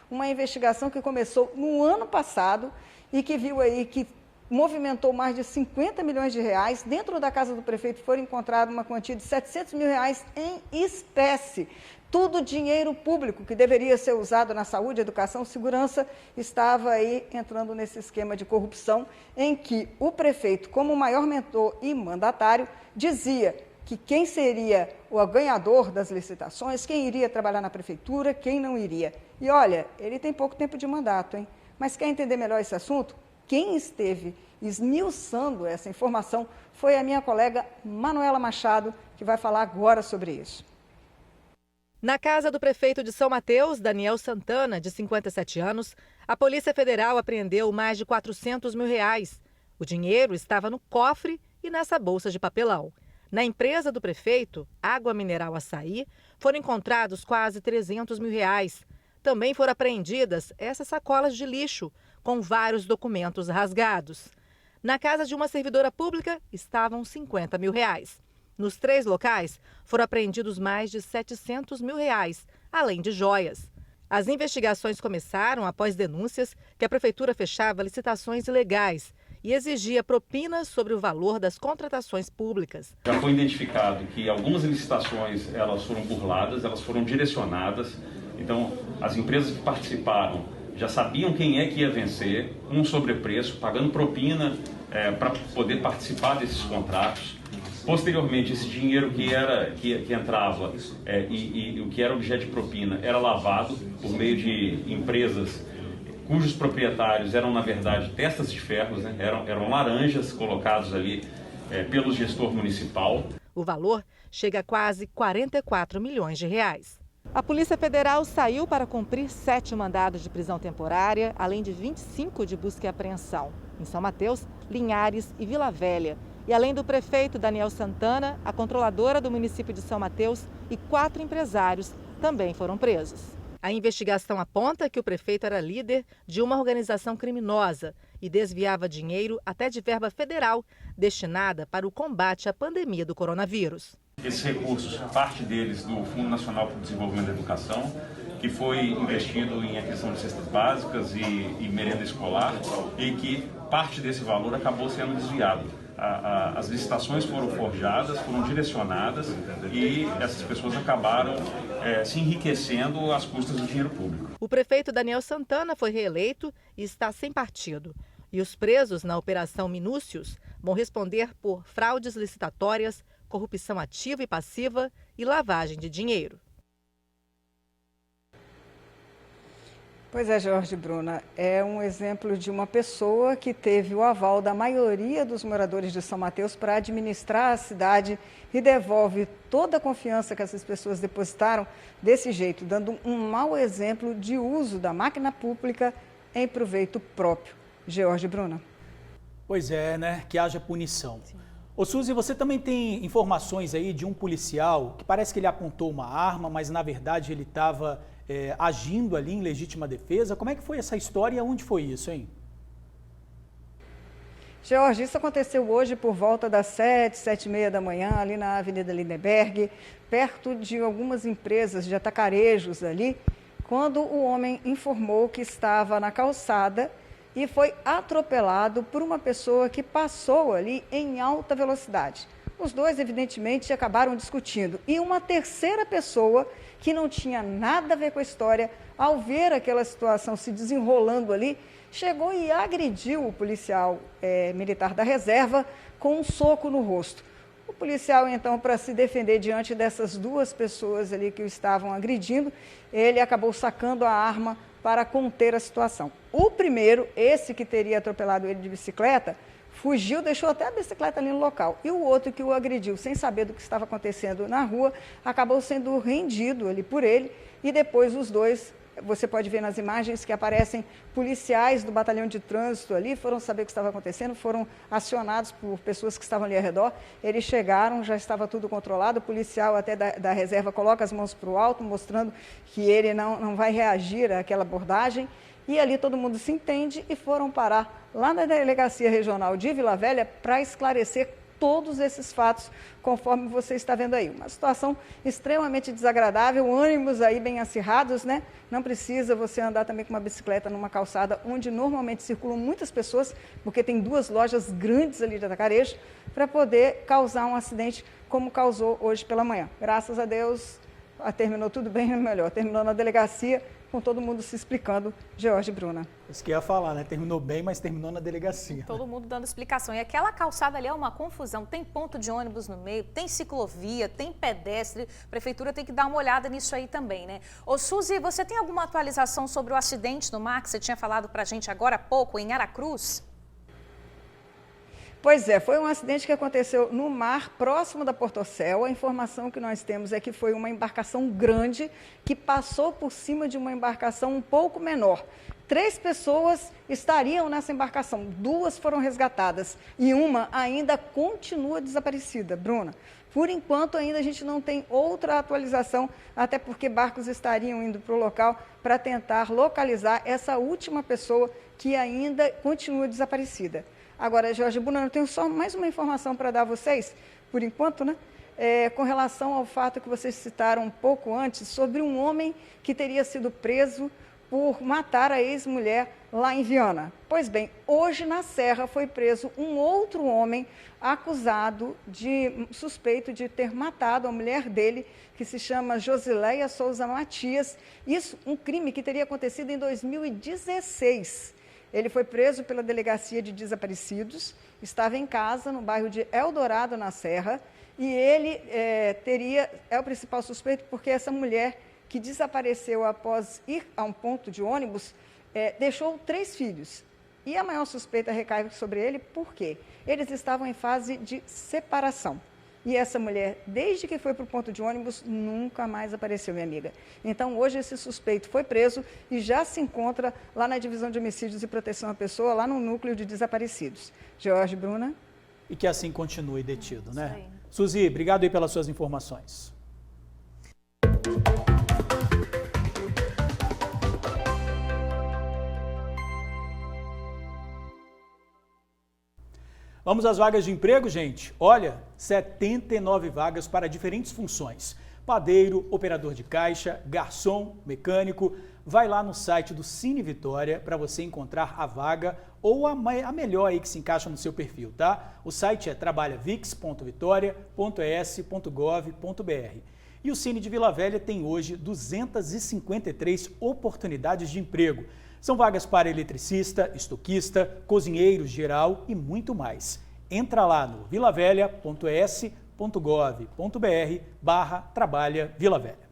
Uma investigação que começou no ano passado e que viu aí que movimentou mais de 50 milhões de reais. Dentro da casa do prefeito foi encontrada uma quantia de 700 mil reais em espécie. Tudo dinheiro público que deveria ser usado na saúde, educação, segurança, estava aí entrando nesse esquema de corrupção em que o prefeito, como maior mentor e mandatário, dizia que quem seria o ganhador das licitações, quem iria trabalhar na prefeitura, quem não iria. E olha, ele tem pouco tempo de mandato, hein? Mas quer entender melhor esse assunto? Quem esteve esmiuçando essa informação foi a minha colega Manuela Machado, que vai falar agora sobre isso. Na casa do prefeito de São Mateus, Daniel Santana, de 57 anos, a Polícia Federal apreendeu mais de 400 mil reais. O dinheiro estava no cofre e nessa bolsa de papelão. Na empresa do prefeito, Água Mineral Açaí, foram encontrados quase 300 mil reais. Também foram apreendidas essas sacolas de lixo, com vários documentos rasgados. Na casa de uma servidora pública estavam 50 mil reais. Nos 3 locais foram apreendidos mais de 700 mil reais, além de joias. As investigações começaram após denúncias que a prefeitura fechava licitações ilegais e exigia propinas sobre o valor das contratações públicas. Já foi identificado que algumas licitações elas foram burladas, elas foram direcionadas. Então, as empresas que participaram já sabiam quem é que ia vencer, um sobrepreço, pagando propina para poder participar desses contratos. Posteriormente, esse dinheiro que entrava e o que era objeto de propina era lavado por meio de empresas cujos proprietários eram, na verdade, testas de ferros, né? Eram laranjas colocados ali pelo gestor municipal. O valor chega a quase 44 milhões de reais. A Polícia Federal saiu para cumprir 7 mandados de prisão temporária, além de 25 de busca e apreensão, em São Mateus, Linhares e Vila Velha. E além do prefeito Daniel Santana, a controladora do município de São Mateus e 4 empresários também foram presos. A investigação aponta que o prefeito era líder de uma organização criminosa e desviava dinheiro até de verba federal destinada para o combate à pandemia do coronavírus. Esses recursos, parte deles do Fundo Nacional para o Desenvolvimento da Educação, que foi investido em aquisição de cestas básicas e merenda escolar, e que parte desse valor acabou sendo desviado. As licitações foram forjadas, foram direcionadas e essas pessoas acabaram se enriquecendo às custas do dinheiro público. O prefeito Daniel Santana foi reeleito e está sem partido. E os presos na Operação Minúcios vão responder por fraudes licitatórias, corrupção ativa e passiva e lavagem de dinheiro. Pois é, Jorge Bruna, é um exemplo de uma pessoa que teve o aval da maioria dos moradores de São Mateus para administrar a cidade e devolve toda a confiança que essas pessoas depositaram desse jeito, dando um mau exemplo de uso da máquina pública em proveito próprio. Jorge Bruna. Pois é, né? Que haja punição. Ô Suzy, você também tem informações aí de um policial que parece que ele apontou uma arma, mas na verdade ele estava agindo ali em legítima defesa. Como é que foi essa história e aonde foi isso, hein? Jorge, isso aconteceu hoje por volta das 7h30 da manhã, ali na Avenida Lindenberg, perto de algumas empresas de atacarejos ali, quando o homem informou que estava na calçada e foi atropelado por uma pessoa que passou ali em alta velocidade. Os dois, evidentemente, acabaram discutindo. E uma terceira pessoa, que não tinha nada a ver com a história, ao ver aquela situação se desenrolando ali, chegou e agrediu o policial militar da reserva com um soco no rosto. O policial, então, para se defender diante dessas duas pessoas ali que o estavam agredindo, ele acabou sacando a arma para conter a situação. O primeiro, esse que teria atropelado ele de bicicleta, fugiu, deixou até a bicicleta ali no local. E o outro que o agrediu, sem saber do que estava acontecendo na rua, acabou sendo rendido ali por ele. E depois os dois, você pode ver nas imagens que aparecem policiais do batalhão de trânsito ali, foram saber o que estava acontecendo, foram acionados por pessoas que estavam ali ao redor. Eles chegaram, já estava tudo controlado, o policial até da reserva coloca as mãos para o alto, mostrando que ele não vai reagir àquela abordagem. E ali todo mundo se entende e foram parar lá na Delegacia Regional de Vila Velha para esclarecer todos esses fatos, conforme você está vendo aí. Uma situação extremamente desagradável, ânimos aí bem acirrados, né? Não precisa você andar também com uma bicicleta numa calçada onde normalmente circulam muitas pessoas, porque tem duas lojas grandes ali de atacarejo, para poder causar um acidente como causou hoje pela manhã. Graças a Deus, terminou tudo bem, melhor, terminou na delegacia, com todo mundo se explicando, Jorge e Bruna. Isso que eu ia falar, né? Terminou bem, mas terminou na delegacia. Todo mundo dando explicação. E aquela calçada ali é uma confusão. Tem ponto de ônibus no meio, tem ciclovia, tem pedestre. A prefeitura tem que dar uma olhada nisso aí também, né? Ô, Suzy, você tem alguma atualização sobre o acidente no mar que você tinha falado pra gente agora há pouco, em Aracruz? Pois é, foi um acidente que aconteceu no mar, próximo da Portocel. A informação que nós temos é que foi uma embarcação grande que passou por cima de uma embarcação um pouco menor. 3 pessoas estariam nessa embarcação, 2 foram resgatadas e uma ainda continua desaparecida. Bruna, por enquanto ainda a gente não tem outra atualização, até porque barcos estariam indo para o local para tentar localizar essa última pessoa que ainda continua desaparecida. Agora, Jorge e Bruna, eu tenho só mais uma informação para dar a vocês, por enquanto, né? Com relação ao fato que vocês citaram um pouco antes, sobre um homem que teria sido preso por matar a ex-mulher lá em Viana. Pois bem, hoje na Serra foi preso um outro homem acusado suspeito de ter matado a mulher dele, que se chama Josileia Souza Matias. Isso, um crime que teria acontecido em 2016. Ele foi preso pela Delegacia de Desaparecidos, estava em casa no bairro de Eldorado, na Serra, e ele é o principal suspeito porque essa mulher que desapareceu após ir a um ponto de ônibus, deixou 3 filhos. E a maior suspeita recai sobre ele porque eles estavam em fase de separação. E essa mulher, desde que foi para o ponto de ônibus, nunca mais apareceu, minha amiga. Então, hoje esse suspeito foi preso e já se encontra lá na Divisão de Homicídios e Proteção à Pessoa, lá no Núcleo de Desaparecidos. Jorge, Bruna. E que assim continue detido, né? Suzy, obrigado aí pelas suas informações. Vamos às vagas de emprego, gente? Olha, 79 vagas para diferentes funções. Padeiro, operador de caixa, garçom, mecânico. Vai lá no site do Cine Vitória para você encontrar a vaga ou a melhor aí que se encaixa no seu perfil, tá? O site é trabalhavix.vitoria.es.gov.br. E o Cine de Vila Velha tem hoje 253 oportunidades de emprego. São vagas para eletricista, estoquista, cozinheiro geral e muito mais. Entra lá no vilavelha.es.gov.br/trabalha Vila Velha.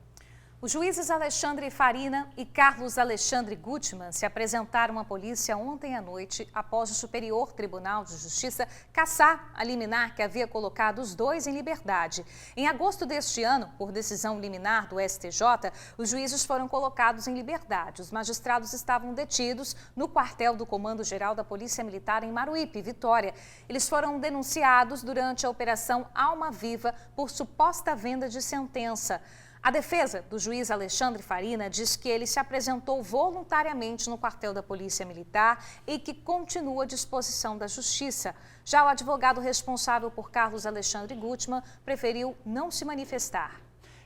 Os juízes Alexandre Farina e Carlos Alexandre Gutmann se apresentaram à polícia ontem à noite após o Superior Tribunal de Justiça cassar a liminar que havia colocado os dois em liberdade. Em agosto deste ano, por decisão liminar do STJ, os juízes foram colocados em liberdade. Os magistrados estavam detidos no quartel do Comando-Geral da Polícia Militar em Maruípe, Vitória. Eles foram denunciados durante a Operação Alma Viva por suposta venda de sentença. A defesa do juiz Alexandre Farina diz que ele se apresentou voluntariamente no quartel da Polícia Militar e que continua à disposição da Justiça. Já o advogado responsável por Carlos Alexandre Gutmann preferiu não se manifestar.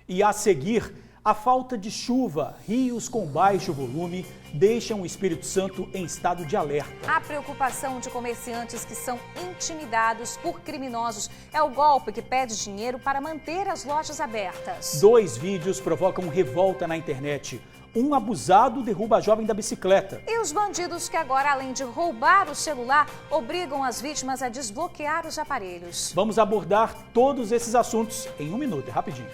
E a seguir, a falta de chuva, rios com baixo volume, deixam o Espírito Santo em estado de alerta. A preocupação de comerciantes que são intimidados por criminosos é o golpe que pede dinheiro para manter as lojas abertas. 2 vídeos provocam revolta na internet. Um abusado derruba a jovem da bicicleta. E os bandidos que agora, além de roubar o celular, obrigam as vítimas a desbloquear os aparelhos. Vamos abordar todos esses assuntos em 1 minuto, é rapidinho.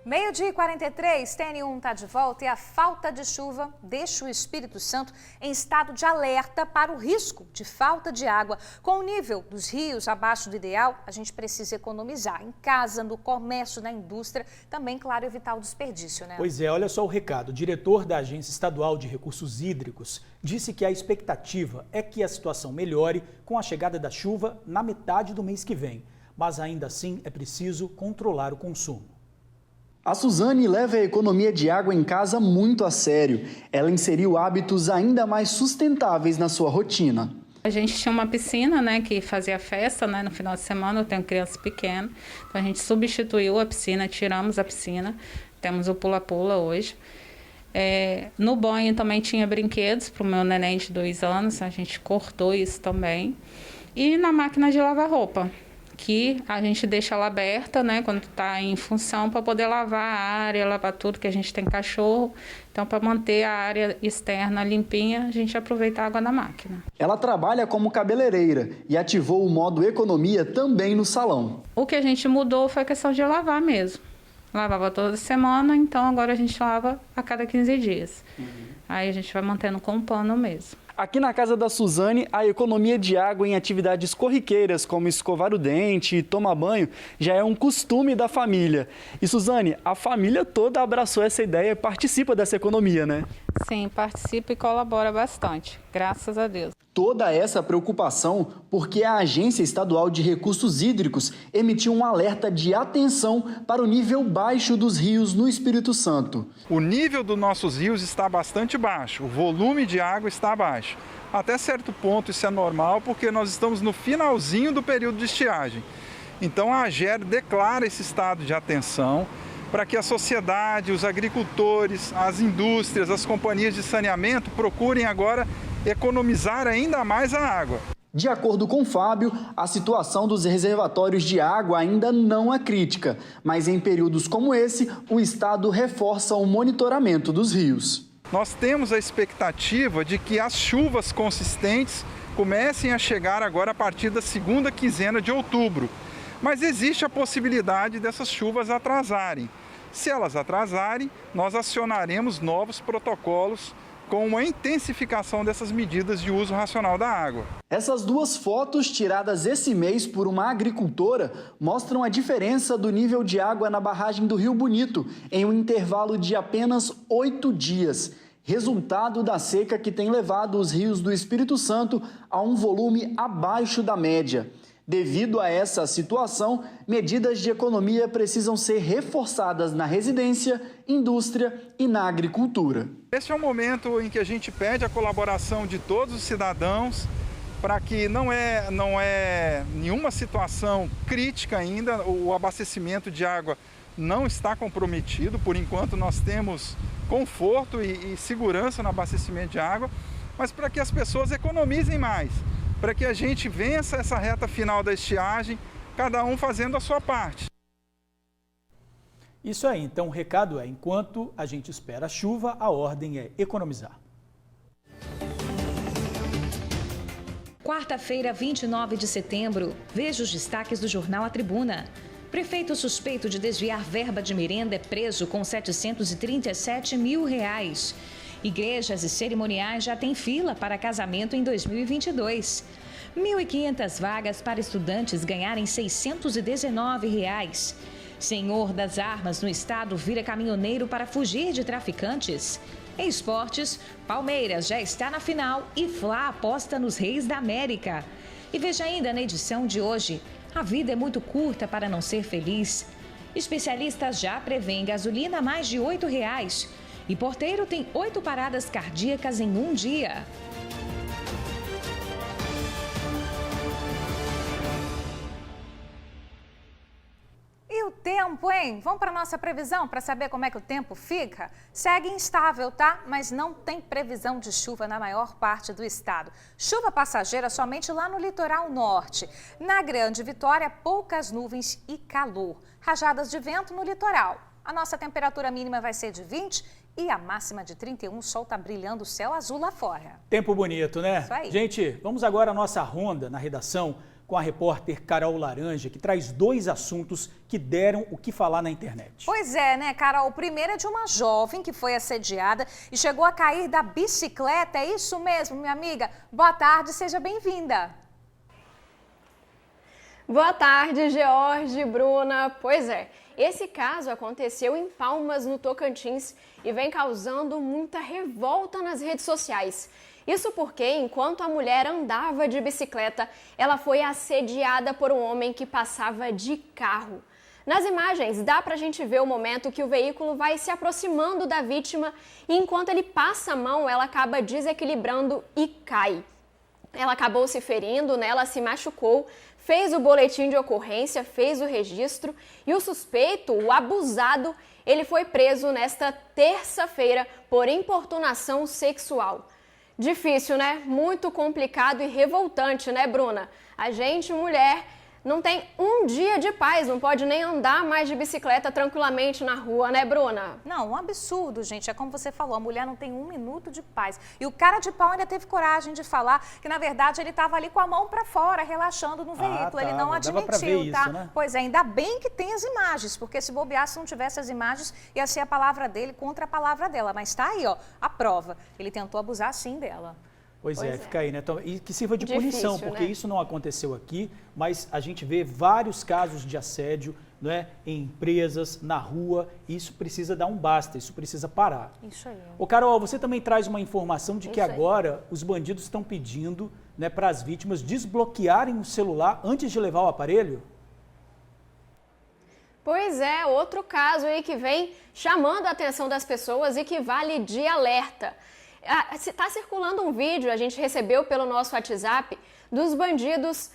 12h43, TN1 está de volta e a falta de chuva deixa o Espírito Santo em estado de alerta para o risco de falta de água. Com o nível dos rios abaixo do ideal, a gente precisa economizar em casa, no comércio, na indústria, também, claro, evitar o desperdício, né? Pois é, olha só o recado. O diretor da Agência Estadual de Recursos Hídricos disse que a expectativa é que a situação melhore com a chegada da chuva na metade do mês que vem. Mas ainda assim é preciso controlar o consumo. A Suzane leva a economia de água em casa muito a sério. Ela inseriu hábitos ainda mais sustentáveis na sua rotina. A gente tinha uma piscina, né, que fazia festa, né, no final de semana. Eu tenho criança pequena, então a gente substituiu a piscina, tiramos a piscina. Temos o pula-pula hoje. No banho também tinha brinquedos para o meu neném de 2 anos, a gente cortou isso também. E na máquina de lavar roupa, que a gente deixa ela aberta, né, quando está em função, para poder lavar a área, lavar tudo, que a gente tem cachorro. Então, para manter a área externa limpinha, a gente aproveita a água da máquina. Ela trabalha como cabeleireira e ativou o modo economia também no salão. O que a gente mudou foi a questão de lavar mesmo. Lavava toda semana, então agora a gente lava a cada 15 dias. Aí a gente vai mantendo com pano mesmo. Aqui na casa da Suzane, a economia de água em atividades corriqueiras, como escovar o dente e tomar banho, já é um costume da família. E Suzane, a família toda abraçou essa ideia e participa dessa economia, né? Sim, participa e colabora bastante, graças a Deus. Toda essa preocupação porque a Agência Estadual de Recursos Hídricos emitiu um alerta de atenção para o nível baixo dos rios no Espírito Santo. O nível dos nossos rios está bastante baixo, o volume de água está baixo. Até certo ponto isso é normal porque nós estamos no finalzinho do período de estiagem. Então a AGER declara esse estado de atenção para que a sociedade, os agricultores, as indústrias, as companhias de saneamento procurem agora economizar ainda mais a água. De acordo com Fábio, a situação dos reservatórios de água ainda não é crítica, mas em períodos como esse, o Estado reforça o monitoramento dos rios. Nós temos a expectativa de que as chuvas consistentes comecem a chegar agora a partir da segunda quinzena de outubro. Mas existe a possibilidade dessas chuvas atrasarem. Se elas atrasarem, nós acionaremos novos protocolos com uma intensificação dessas medidas de uso racional da água. Essas 2 fotos tiradas esse mês por uma agricultora mostram a diferença do nível de água na barragem do Rio Bonito em um intervalo de apenas 8 dias. Resultado da seca que tem levado os rios do Espírito Santo a um volume abaixo da média. Devido a essa situação, medidas de economia precisam ser reforçadas na residência, indústria e na agricultura. Esse é o momento em que a gente pede a colaboração de todos os cidadãos para que não é nenhuma situação crítica ainda, o abastecimento de água não está comprometido, por enquanto nós temos conforto e segurança no abastecimento de água, mas para que as pessoas economizem mais, para que a gente vença essa reta final da estiagem, cada um fazendo a sua parte. Isso aí, então o recado é, enquanto a gente espera a chuva, a ordem é economizar. Quarta-feira, 29 de setembro, veja os destaques do jornal A Tribuna. Prefeito suspeito de desviar verba de merenda é preso com R$ 737 mil. Igrejas e cerimoniais já têm fila para casamento em 2022. 1.500 vagas para estudantes ganharem R$ 619. Senhor das armas no estado vira caminhoneiro para fugir de traficantes. Em esportes, Palmeiras já está na final e Fla aposta nos Reis da América. E veja ainda na edição de hoje, a vida é muito curta para não ser feliz. Especialistas já prevêem gasolina a mais de R$ 8,00. E Porteiro tem 8 paradas cardíacas em um dia. E o tempo, hein? Vamos para a nossa previsão para saber como é que o tempo fica? Segue instável, tá? Mas não tem previsão de chuva na maior parte do estado. Chuva passageira somente lá no litoral norte. Na Grande Vitória, poucas nuvens e calor. Rajadas de vento no litoral. A nossa temperatura mínima vai ser de 20 e a máxima de 31. O sol está brilhando, o céu azul lá fora. Tempo bonito, né? Isso aí. Gente, vamos agora à nossa ronda na redação com a repórter Carol Laranja, que traz 2 assuntos que deram o que falar na internet. Pois é, né, Carol? O primeiro é de uma jovem que foi assediada e chegou a cair da bicicleta. É isso mesmo, minha amiga? Boa tarde, seja bem-vinda. Boa tarde, George, Bruna. Pois é, esse caso aconteceu em Palmas, no Tocantins, e vem causando muita revolta nas redes sociais. Isso porque, enquanto a mulher andava de bicicleta, ela foi assediada por um homem que passava de carro. Nas imagens, dá pra gente ver o momento que o veículo vai se aproximando da vítima e, enquanto ele passa a mão, ela acaba desequilibrando e cai. Ela acabou se ferindo, né? Ela se machucou, fez o boletim de ocorrência, fez o registro e o suspeito, o abusado, ele foi preso nesta terça-feira por importunação sexual. Difícil, né? Muito complicado e revoltante, né, Bruna? A gente, mulher, não tem um dia de paz, não pode nem andar mais de bicicleta tranquilamente na rua, né, Bruna? Não, um absurdo, gente. É como você falou, a mulher não tem um minuto de paz. E o cara de pau ainda teve coragem de falar que, na verdade, ele estava ali com a mão para fora, relaxando no veículo. Ele não admitiu, tá? Isso, né? Pois é, ainda bem que tem as imagens, porque se bobear, se não tivesse as imagens, ia ser a palavra dele contra a palavra dela. Mas tá aí, ó, a prova. Ele tentou abusar, sim, dela. Pois é, fica aí, né? Então, e que sirva de Difícil, punição, porque né? isso não aconteceu aqui, mas a gente vê vários casos de assédio, né, em empresas, na rua, e isso precisa dar um basta, isso precisa parar. Isso aí. Ô, Carol, você também traz uma informação de que Isso aí. agora os bandidos estão pedindo, né, para as vítimas desbloquearem o celular antes de levar o aparelho? Pois é, outro caso aí que vem chamando a atenção das pessoas e que vale de alerta. Está circulando um vídeo, a gente recebeu pelo nosso WhatsApp, dos bandidos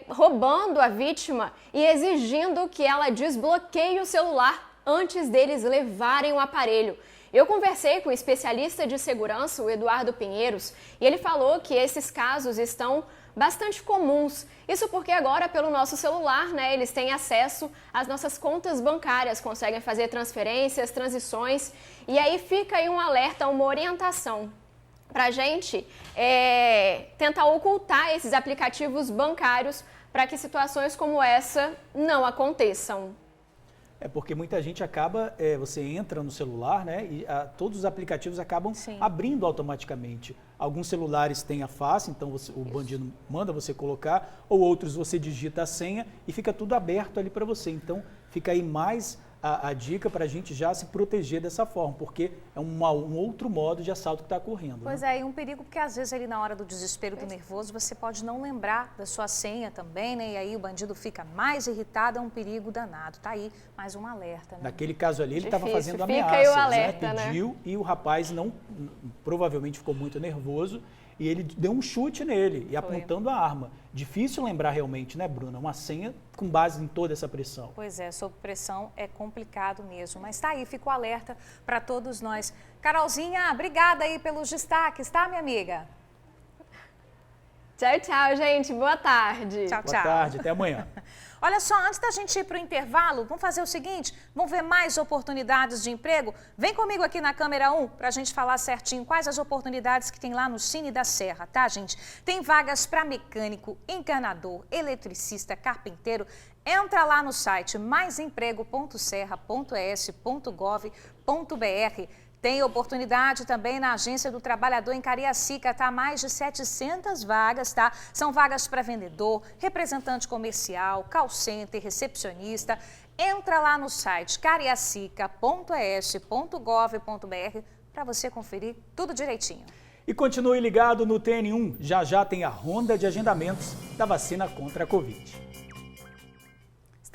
roubando a vítima e exigindo que ela desbloqueie o celular antes deles levarem o aparelho. Eu conversei com o especialista de segurança, o Eduardo Pinheiros, e ele falou que esses casos estão bastante comuns. Isso porque agora, pelo nosso celular, né, eles têm acesso às nossas contas bancárias, conseguem fazer transferências, transições, e aí fica aí um alerta, uma orientação para a gente tentar ocultar esses aplicativos bancários para que situações como essa não aconteçam. É porque muita gente acaba, você entra no celular, né, e todos os aplicativos acabam abrindo automaticamente. Alguns celulares têm a face, então o bandido manda você colocar, ou outros você digita a senha e fica tudo aberto ali para você. Então fica aí mais a dica para a gente já se proteger dessa forma, porque é um outro modo de assalto que está ocorrendo. Pois né? é, e um perigo porque às vezes ali na hora do desespero, do nervoso, você pode não lembrar da sua senha também, né? E aí o bandido fica mais irritado, é um perigo danado. Tá aí mais um alerta, né? Naquele caso ali, ele estava fazendo Fica aí o ameaças, alerta, né? Pediu e o rapaz provavelmente ficou muito nervoso e ele deu um chute nele e apontando a arma. Difícil lembrar realmente, né, Bruna? Uma senha com base em toda essa pressão. Pois é, sob pressão é complicado mesmo. Mas tá aí, fica o alerta para todos nós. Carolzinha, obrigada aí pelos destaques, tá, minha amiga? Tchau, tchau, gente. Boa tarde. Tchau, tchau. Boa tarde, até amanhã. Olha só, antes da gente ir para o intervalo, vamos fazer o seguinte, vamos ver mais oportunidades de emprego? Vem comigo aqui na câmera 1 para a gente falar certinho quais as oportunidades que tem lá no Cine da Serra, tá, gente? Tem vagas para mecânico, encanador, eletricista, carpinteiro. Entra lá no site maisemprego.serra.es.gov.br. Tem oportunidade também na Agência do Trabalhador em Cariacica, tá? Mais de 700 vagas, tá? São vagas para vendedor, representante comercial, call center, recepcionista. Entra lá no site cariacica.es.gov.br para você conferir tudo direitinho. E continue ligado no TN1, já tem a ronda de agendamentos da vacina contra a Covid.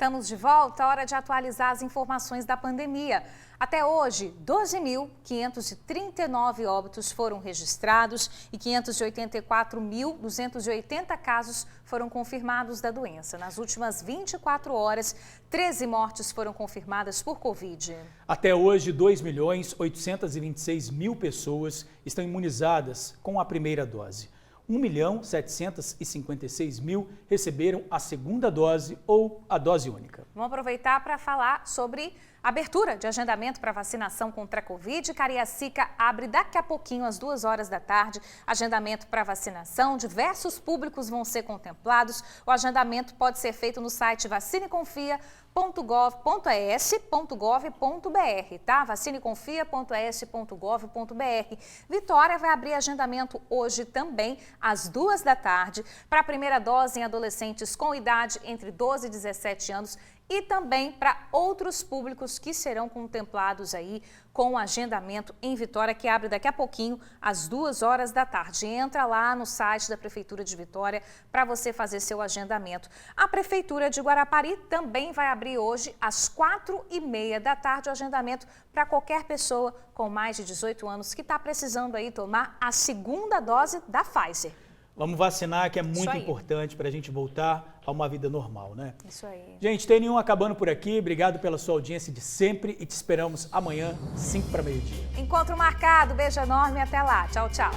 Estamos de volta, hora de atualizar as informações da pandemia. Até hoje, 12.539 óbitos foram registrados e 584.280 casos foram confirmados da doença. Nas últimas 24 horas, 13 mortes foram confirmadas por Covid. Até hoje, 2.826.000 pessoas estão imunizadas com a primeira dose. 1.756.000 receberam a segunda dose ou a dose única. Vamos aproveitar para falar sobre abertura de agendamento para vacinação contra a Covid. Cariacica abre daqui a pouquinho, às 2 horas da tarde, agendamento para vacinação. Diversos públicos vão ser contemplados. O agendamento pode ser feito no site vacineconfia.gov.es.gov.br, tá? vacineconfia.es.gov.br. Vitória vai abrir agendamento hoje também, às 2 da tarde, para a primeira dose em adolescentes com idade entre 12 e 17 anos e também para outros públicos que serão contemplados aí com o agendamento em Vitória, que abre daqui a pouquinho, às 2 horas da tarde. Entra lá no site da Prefeitura de Vitória para você fazer seu agendamento. A Prefeitura de Guarapari também vai abrir hoje, às 4h30 da tarde, o agendamento para qualquer pessoa com mais de 18 anos que está precisando aí tomar a segunda dose da Pfizer. Vamos vacinar, que é muito importante para a gente voltar a uma vida normal, né? Isso aí. Gente, TN1 acabando por aqui. Obrigado pela sua audiência de sempre e te esperamos amanhã, 5 para meio-dia. Encontro marcado. Beijo enorme e até lá. Tchau, tchau.